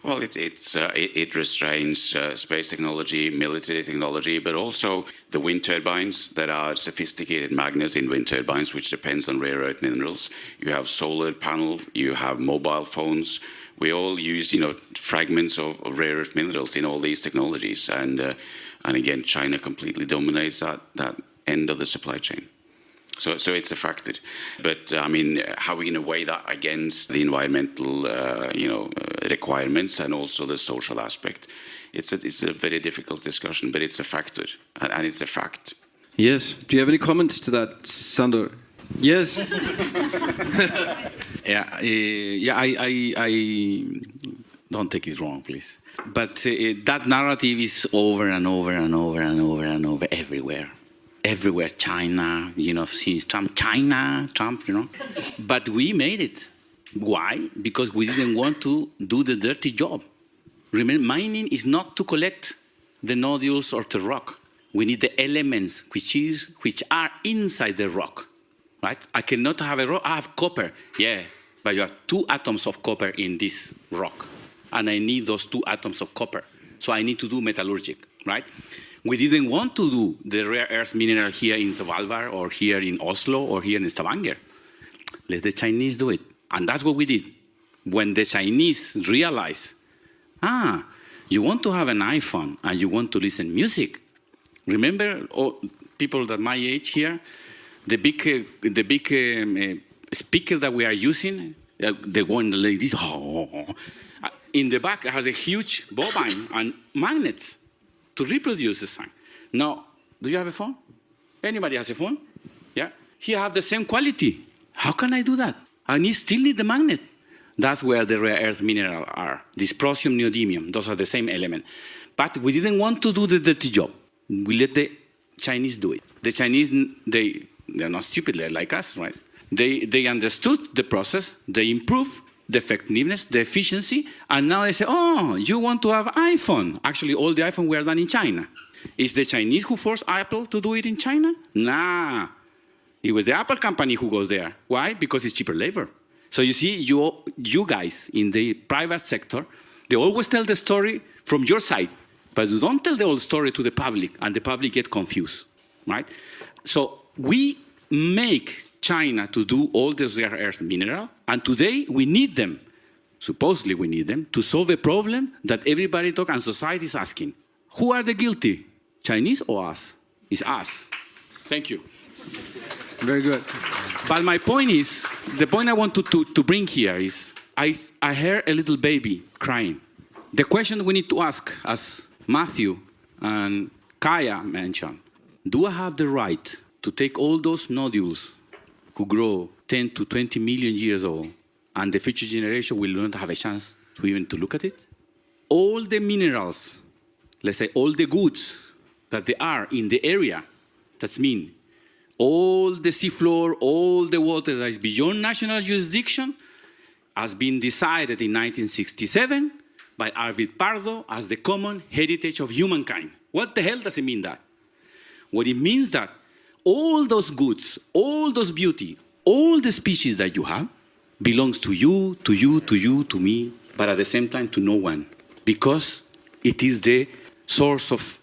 Well, it restrains space technology, military technology, but also the wind turbines. That are sophisticated magnets in wind turbines, which depends on rare earth minerals. You have solar panel, you have mobile phones. We all use, fragments of rare earth minerals in all these technologies, and again, China completely dominates that end of the supply chain. So it's a factor. But, how are we going to weigh that against the environmental, requirements and also the social aspect? It's a very difficult discussion, but it's a factor, and it's a fact. Yes. Do you have any comments to that, Sandor? Yes. I don't take it wrong, please. But that narrative is over and over and over and over and over everywhere. Everywhere, China, since Trump, But we made it. Why? Because we didn't want to do the dirty job. Remember, mining is not to collect the nodules or the rock. We need the elements which are inside the rock, right? I cannot have a rock. I have copper. Yeah, but you have 2 atoms of copper in this rock, and I need those 2 atoms of copper. So I need to do metallurgic, right? We didn't want to do the rare earth mineral here in Svalbard or here in Oslo or here in Stavanger. Let the Chinese do it. And that's what we did. When the Chinese realized, you want to have an iPhone and you want to listen to music. Remember, people that my age here, the big speaker that we are using, they go like this. In the back, it has a huge bobine and magnets to reproduce the sound. Now, do you have a phone? Anybody has a phone? Yeah? Here I have the same quality. How can I do that? I still need the magnet. That's where the rare earth minerals are. Dysprosium, neodymium, those are the same element. But we didn't want to do the dirty job. We let the Chinese do it. The Chinese, they're not stupid, they're like us, right? They understood the process, they improved the effectiveness, the efficiency, and now they say, you want to have iPhone. Actually, all the iPhone were done in China. Is the Chinese who forced Apple to do it in China? Nah. It was the Apple company who goes there. Why? Because it's cheaper labor. So you see, you guys in the private sector, they always tell the story from your side, but you don't tell the whole story to the public, and the public get confused, right? So we make China to do all the rare earth mineral, and today we need them, supposedly we need them, to solve a problem that everybody talk and society is asking. Who are the guilty? Chinese or us? It's us. Thank you. Very good. But my point is, the point I want to bring here is, I heard a little baby crying. The question we need to ask, as Matthew and Kaja mentioned, do I have the right to take all those nodules who grow 10 to 20 million years old, and the future generation will not have a chance to even to look at it? All the minerals let's say, all the goods that there are in the area, that means all the seafloor, all the water that is beyond national jurisdiction, has been decided in 1967 by Arvid Pardo as the common heritage of humankind. What the hell does it mean that? What it means that all those goods, all those beauty, all the species that you have belongs to you, to you, to you, to me, but at the same time to no one, because it is the source of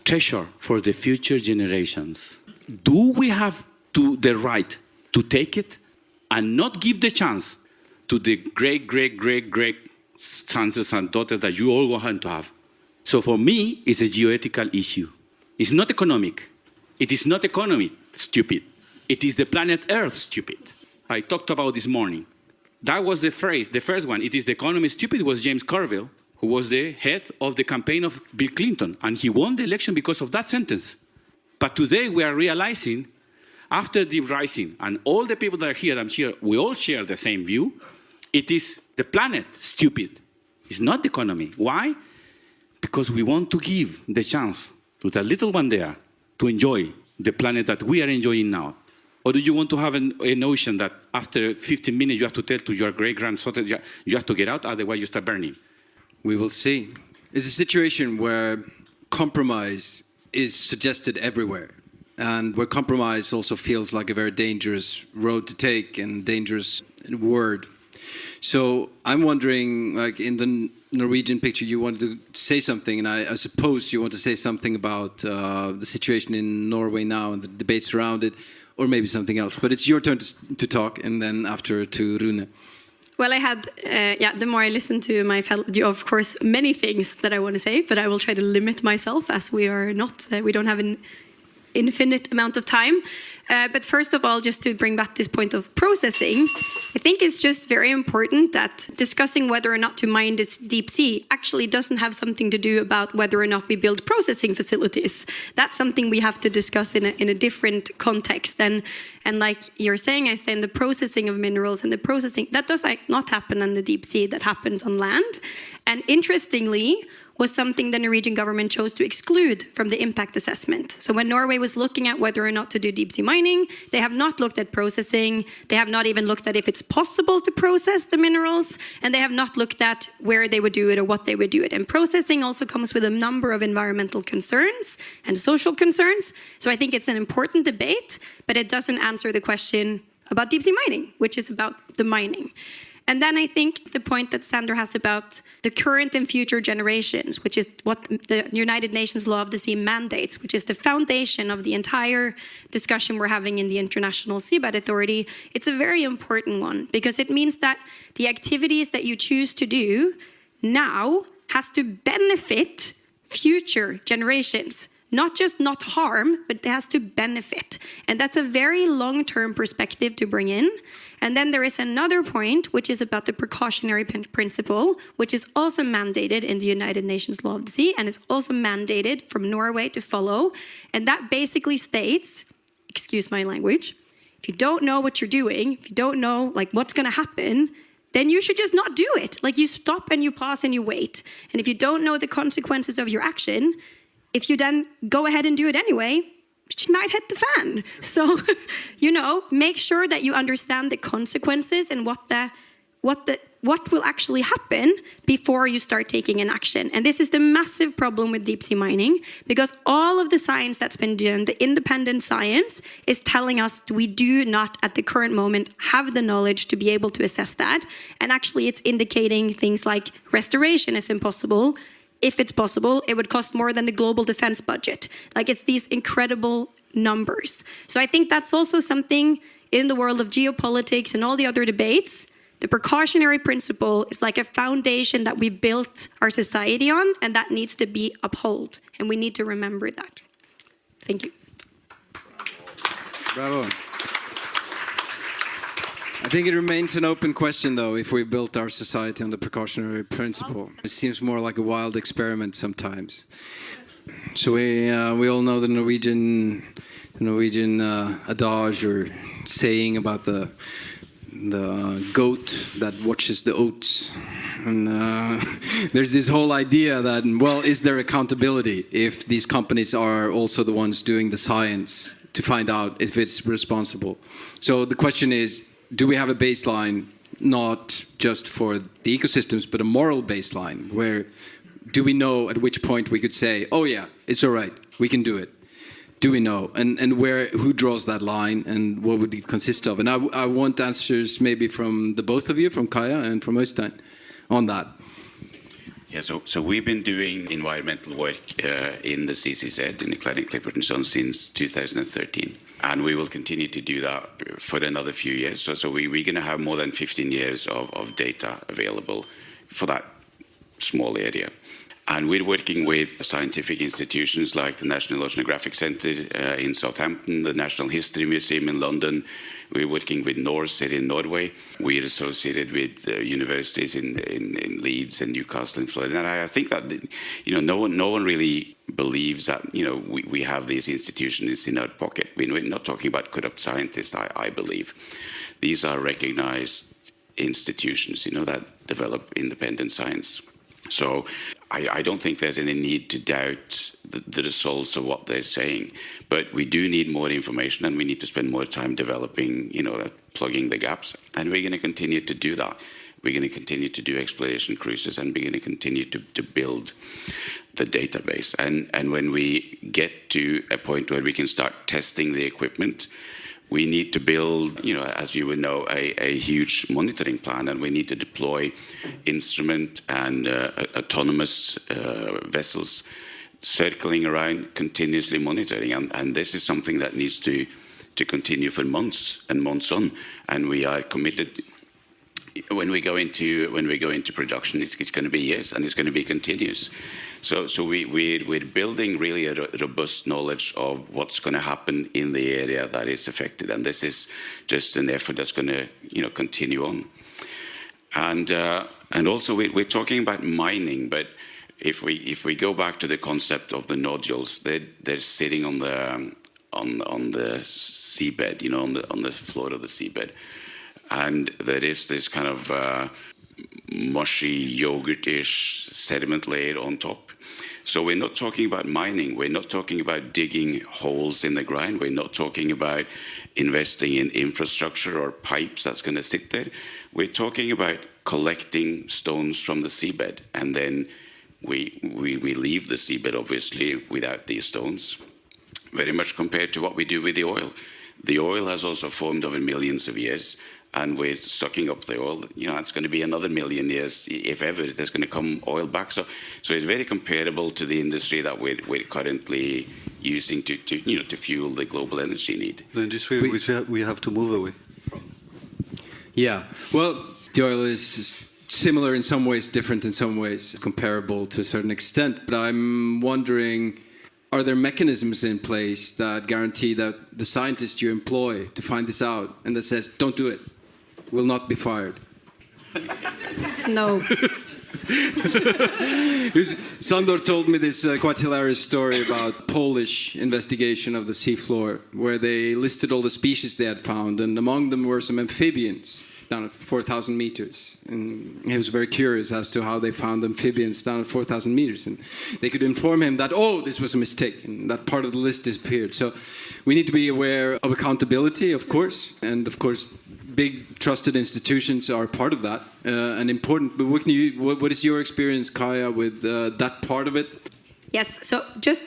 treasure for the future generations. Do we have the right to take it and not give the chance to the great, great, great, great sons and daughters that you all want to have? So for me, it's a geoethical issue. It's not economic. It is not economy, stupid. It is the planet Earth, stupid. I talked about this morning. That was the phrase, the first one. It is the economy, stupid, was James Carville, who was the head of the campaign of Bill Clinton. And he won the election because of that sentence. But today we are realizing, after the rising, and all the people that are here, I'm sure we all share the same view, it is the planet, stupid. It's not the economy. Why? Because we want to give the chance to that little one there to enjoy the planet that we are enjoying now. Or do you want to have a notion that after 15 minutes you have to tell to your great-grandson you have to get out, otherwise you start burning? We will see. It's a situation where compromise is suggested everywhere, and where compromise also feels like a very dangerous road to take and dangerous word. So I'm wondering, like in the Norwegian picture, you wanted to say something, and I suppose you want to say something about the situation in Norway now and the debates around it, or maybe something else. But it's your turn to talk, and then after to Rune. Well, I had, the more I listen to my fellow, of course, many things that I want to say, but I will try to limit myself as we are not, we don't have an infinite amount of time. But first of all, just to bring back this point of processing, I think it's just very important that discussing whether or not to mine this deep sea actually doesn't have something to do about whether or not we build processing facilities. That's something we have to discuss in a different context. And like you're saying, Øystein, the processing of minerals and the processing, that does not happen in the deep sea, that happens on land. And interestingly, was something the Norwegian government chose to exclude from the impact assessment. So when Norway was looking at whether or not to do deep sea mining, they have not looked at processing, they have not even looked at if it's possible to process the minerals, and they have not looked at where they would do it or what they would do it. And processing also comes with a number of environmental concerns and social concerns. So I think it's an important debate, but it doesn't answer the question about deep sea mining, which is about the mining. And then I think the point that Sandor has about the current and future generations, which is what the United Nations Law of the Sea mandates, which is the foundation of the entire discussion we're having in the International Seabed Authority, it's a very important one because it means that the activities that you choose to do now has to benefit future generations. Not just not harm, but it has to benefit. And that's a very long-term perspective to bring in. And then there is another point, which is about the precautionary principle, which is also mandated in the United Nations Law of the Sea, and is also mandated from Norway to follow. And that basically states, excuse my language, if you don't know what you're doing, if you don't know like what's going to happen, then you should just not do it. Like you stop and you pause and you wait. And if you don't know the consequences of your action, if you then go ahead and do it anyway, it might hit the fan. So, make sure that you understand the consequences and what will actually happen before you start taking an action. And this is the massive problem with deep sea mining, because all of the science that's been done, the independent science, is telling us we do not at the current moment have the knowledge to be able to assess that. And actually it's indicating things like restoration is impossible. If it's possible, it would cost more than the global defense budget. Like it's these incredible numbers. So I think that's also something in the world of geopolitics and all the other debates. The precautionary principle is like a foundation that we built our society on, and that needs to be upheld. And we need to remember that. Thank you. Bravo. I think it remains an open question, though, if we built our society on the precautionary principle. It seems more like a wild experiment sometimes. So we all know the Norwegian adage or saying about the goat that watches the oats And there's this whole idea that, well, is there accountability if these companies are also the ones doing the science to find out if it's responsible? So the question is, do we have a baseline, not just for the ecosystems, but a moral baseline, where do we know at which point we could say, oh yeah, it's all right, we can do it? Do we know? And who draws that line, and what would it consist of? And I want answers maybe from the both of you, from Kaja and from Øystein, on that. Yeah, so we've been doing environmental work in the CCZ, in the Cladding Clipperton Zone, since 2013. And we will continue to do that for another few years. So we're going to have more than 15 years of data available for that small area. And we're working with scientific institutions like the National Oceanographic Centre in Southampton, the National History Museum in London. We're working with NORS here in Norway. We're associated with universities in Leeds and Newcastle and Florida. And I think that, no one really believes that, we have these institutions in our pocket. We're not talking about corrupt scientists, I believe. These are recognized institutions, that develop independent science. So I don't think there's any need to doubt the results of what they're saying. But we do need more information, and we need to spend more time developing, plugging the gaps. And we're going to continue to do that. We're going to continue to do exploration cruises, and we're going to continue to build the database. And when we get to a point where we can start testing the equipment, we need to build, as you would know, a huge monitoring plan, and we need to deploy instrument and autonomous vessels circling around, continuously monitoring. And this is something that needs to continue for months and months on. And we are committed. When we go into production, it's going to be years, and it's going to be continuous. So we're building really a robust knowledge of what's going to happen in the area that is affected, and this is just an effort that's going to continue on. And also we're talking about mining, but if we go back to the concept of the nodules, they're sitting on the seabed, on the floor of the seabed, and there is this kind of mushy, yogurt-ish sediment layer on top. So we're not talking about mining. We're not talking about digging holes in the ground. We're not talking about investing in infrastructure or pipes that's going to sit there. We're talking about collecting stones from the seabed, and then we leave the seabed, obviously, without these stones, very much compared to what we do with the oil. The oil has also formed over millions of years, and we're sucking up the oil. It's going to be another million years, if ever, there's going to come oil back. So it's very comparable to the industry that we're currently using to fuel the global energy need. The industry which we have to move away. Yeah, well, the oil is similar in some ways, different in some ways, comparable to a certain extent. But I'm wondering, are there mechanisms in place that guarantee that the scientists you employ to find this out, and that says, don't do it, will not be fired? No. Sandor told me this quite hilarious story about Polish investigation of the seafloor, where they listed all the species they had found, and among them were some amphibians down at 4,000 meters. And he was very curious as to how they found amphibians down at 4,000 meters. And they could inform him that, oh, this was a mistake, and that part of the list disappeared. So we need to be aware of accountability, of course, and of course, big trusted institutions are part of that and important. But what is your experience, Kaja, with that part of it? Yes, so just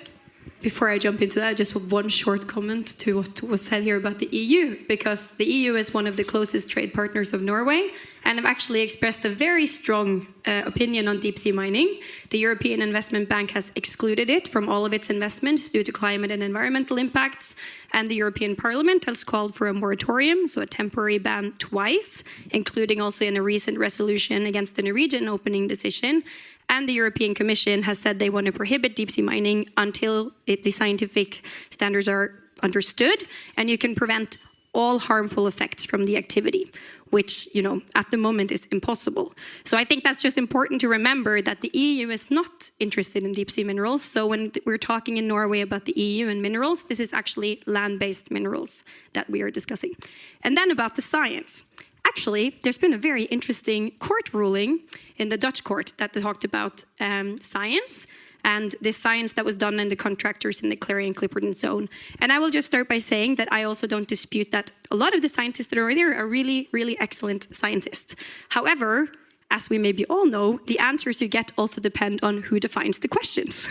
before I jump into that, just one short comment to what was said here about the EU, because the EU is one of the closest trade partners of Norway and have actually expressed a very strong opinion on deep sea mining. The European Investment Bank has excluded it from all of its investments due to climate and environmental impacts, and the European Parliament has called for a moratorium, so a temporary ban twice, including also in a recent resolution against the Norwegian opening decision. And the European Commission has said they want to prohibit deep-sea mining until the scientific standards are understood and you can prevent all harmful effects from the activity, which, at the moment is impossible. So I think that's just important to remember that the EU is not interested in deep-sea minerals. So when we're talking in Norway about the EU and minerals, this is actually land-based minerals that we are discussing. And then about the science. actually, there's been a very interesting court ruling in the Dutch court that talked about science and this science that was done in the contractors in the Clarion-Clipperton zone. And I will just start by saying that I also don't dispute that a lot of the scientists that are there are really, really excellent scientists. However, as we maybe all know, the answers you get also depend on who defines the questions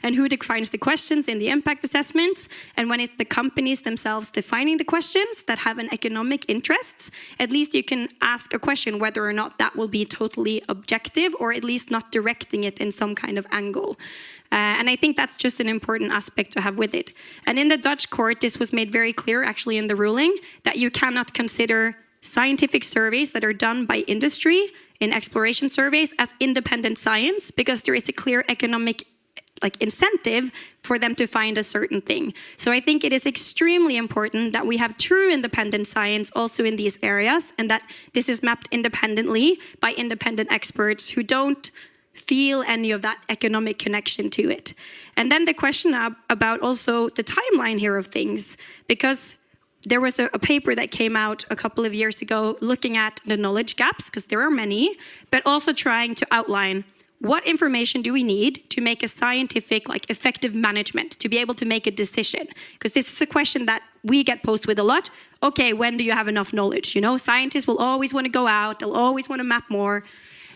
and who defines the questions in the impact assessments. And when it's the companies themselves defining the questions that have an economic interest, at least you can ask a question whether or not that will be totally objective or at least not directing it in some kind of angle. And I think that's just an important aspect to have with it. And in the Dutch court, this was made very clear actually in the ruling that you cannot consider scientific surveys that are done by industry in exploration surveys as independent science because there is a clear economic incentive for them to find a certain thing. So I think it is extremely important that we have true independent science also in these areas and that this is mapped independently by independent experts who don't feel any of that economic connection to it. And then the question about also the timeline here of things, because there was a paper that came out a couple of years ago looking at the knowledge gaps, because there are many, but also trying to outline what information do we need to make a scientific, effective management, to be able to make a decision? Because this is a question that we get posed with a lot. Okay, when do you have enough knowledge? Scientists will always want to go out, they'll always want to map more.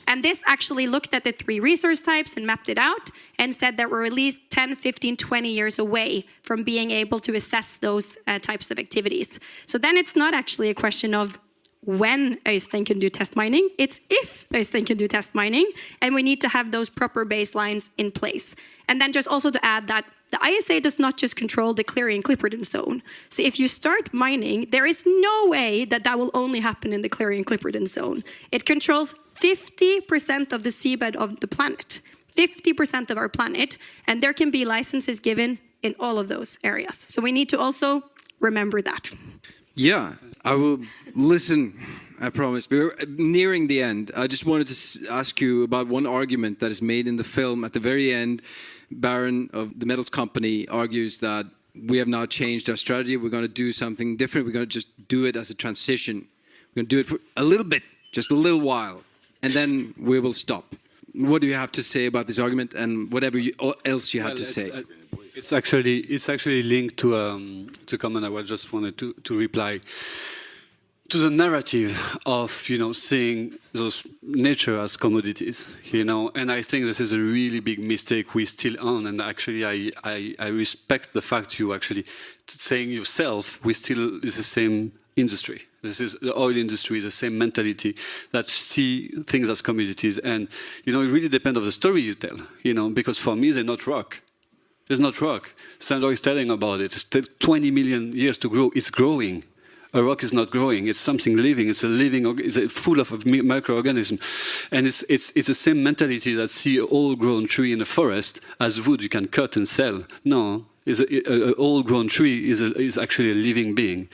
And this actually looked at the 3 resource types and mapped it out and said that we're at least 10, 15, 20 years away from being able to assess those types of activities. So then it's not actually a question of when Øystein can do test mining, it's if Øystein can do test mining, and we need to have those proper baselines in place. And then just also to add that the ISA does not just control the Clarion-Clipperton zone. So if you start mining, there is no way that that will only happen in the Clarion-Clipperton zone. It controls 50% of the seabed of the planet, 50% of our planet, and there can be licenses given in all of those areas. So we need to also remember that. Yeah, I will listen, I promise. We're nearing the end. I just wanted to ask you about one argument that is made in the film. At the very end, Baron of the metals company argues that we have now changed our strategy. We're going to do something different. We're going to just do it as a transition. We're going to do it for a little bit, just a little while, and then we will stop. What do you have to say about this argument and whatever else you have to say? It's actually linked to a comment I just wanted to reply to the narrative of seeing those nature as commodities, and I think this is a really big mistake we still own. And actually, I respect the fact you actually saying yourself we still is the same industry. This is the oil industry, the same mentality that see things as commodities, and it really depends on the story you tell. Because for me, they're not rock. There's not rock. Sandor is telling about it. It's 20 million years to grow. It's growing. A rock is not growing. It's something living. It's it's full of microorganisms, and it's the same mentality that see an old-grown tree in a forest as wood you can cut and sell. No, an old-grown tree is actually a living being.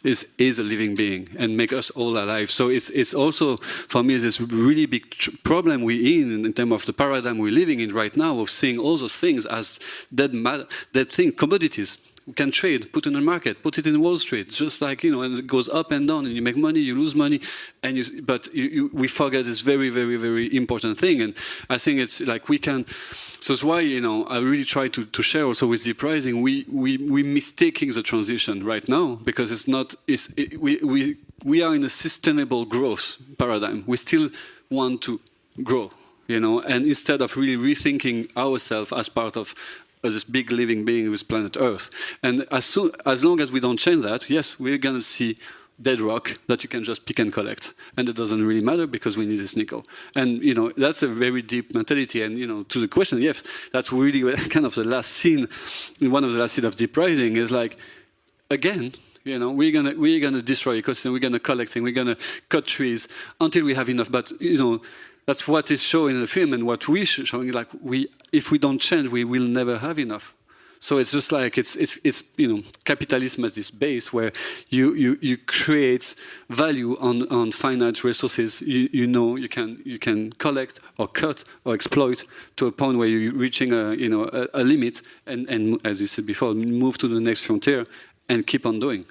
Is a living being and make us all alive. So it's also, for me, this really big problem we're in terms of the paradigm we're living in right now of seeing all those things as dead thing, commodities. We can trade, put it in the market, put it in Wall Street, just like, and it goes up and down, and you make money, you lose money, but we forget this very, very, very important thing. And I think it's like we can, so it's why, I really try to share also with Deep Rising, we mistaking the transition right now, because it's not, we are in a sustainable growth paradigm. We still want to grow, and instead of really rethinking ourselves as part of this big living being with planet Earth. And as long as we don't change that, yes, we're going to see dead rock that you can just pick and collect. And it doesn't really matter because we need this nickel. And, that's a very deep mentality. And, to the question, yes, that's really kind of the last scene, one of the last scenes of Deep Rising is like, again, we're gonna destroy ecosystem, we're gonna collect things, we're gonna cut trees until we have enough. But, that's what is shown in the film, and what we showing. Like if we don't change, we will never have enough. So it's just like it's capitalism as this base where you create value on finite resources. You can collect or cut or exploit to a point where you're reaching a limit, and as you said before, move to the next frontier and keep on doing.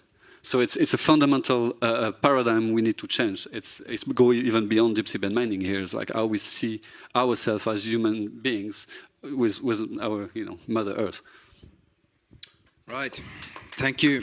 So it's a fundamental paradigm we need to change. It's go even beyond deep seabed mining here. It's like how we see ourselves as human beings with our Mother Earth. Right. Thank you.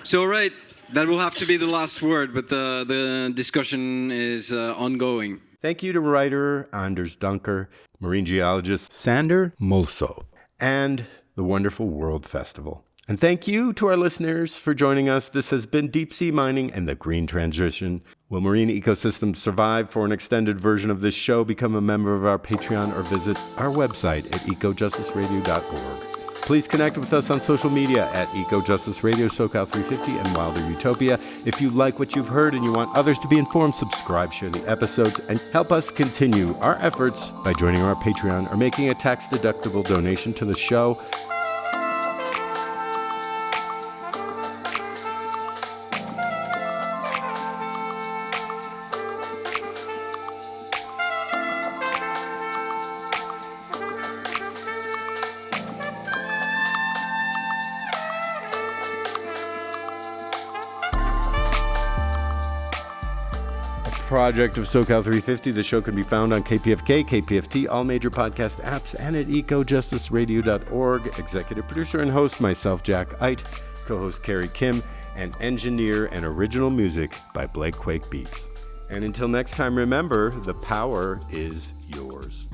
So, all right, that will have to be the last word, but the discussion is ongoing. Thank you to writer Anders Dunker, marine geologist Sandor Mulsow, and the wonderful World Festival. And thank you to our listeners for joining us. This has been Deep Sea Mining and the Green Transition. Will marine ecosystems survive? For an extended version of this show, become a member of our Patreon or visit our website at ecojusticeradio.org. Please connect with us on social media at EcoJustice Radio, SoCal350, and Wilder Utopia. If you like what you've heard and you want others to be informed, subscribe, share the episodes, and help us continue our efforts by joining our Patreon or making a tax-deductible donation to the show. Project of SoCal 350. The show can be found on KPFK, KPFT, all major podcast apps, and at ecojusticeradio.org. Executive producer and host, myself, Jack Eidt, co-host Carrie Kim, and engineer and original music by Blake Quake Beats. And until next time, remember, the power is yours.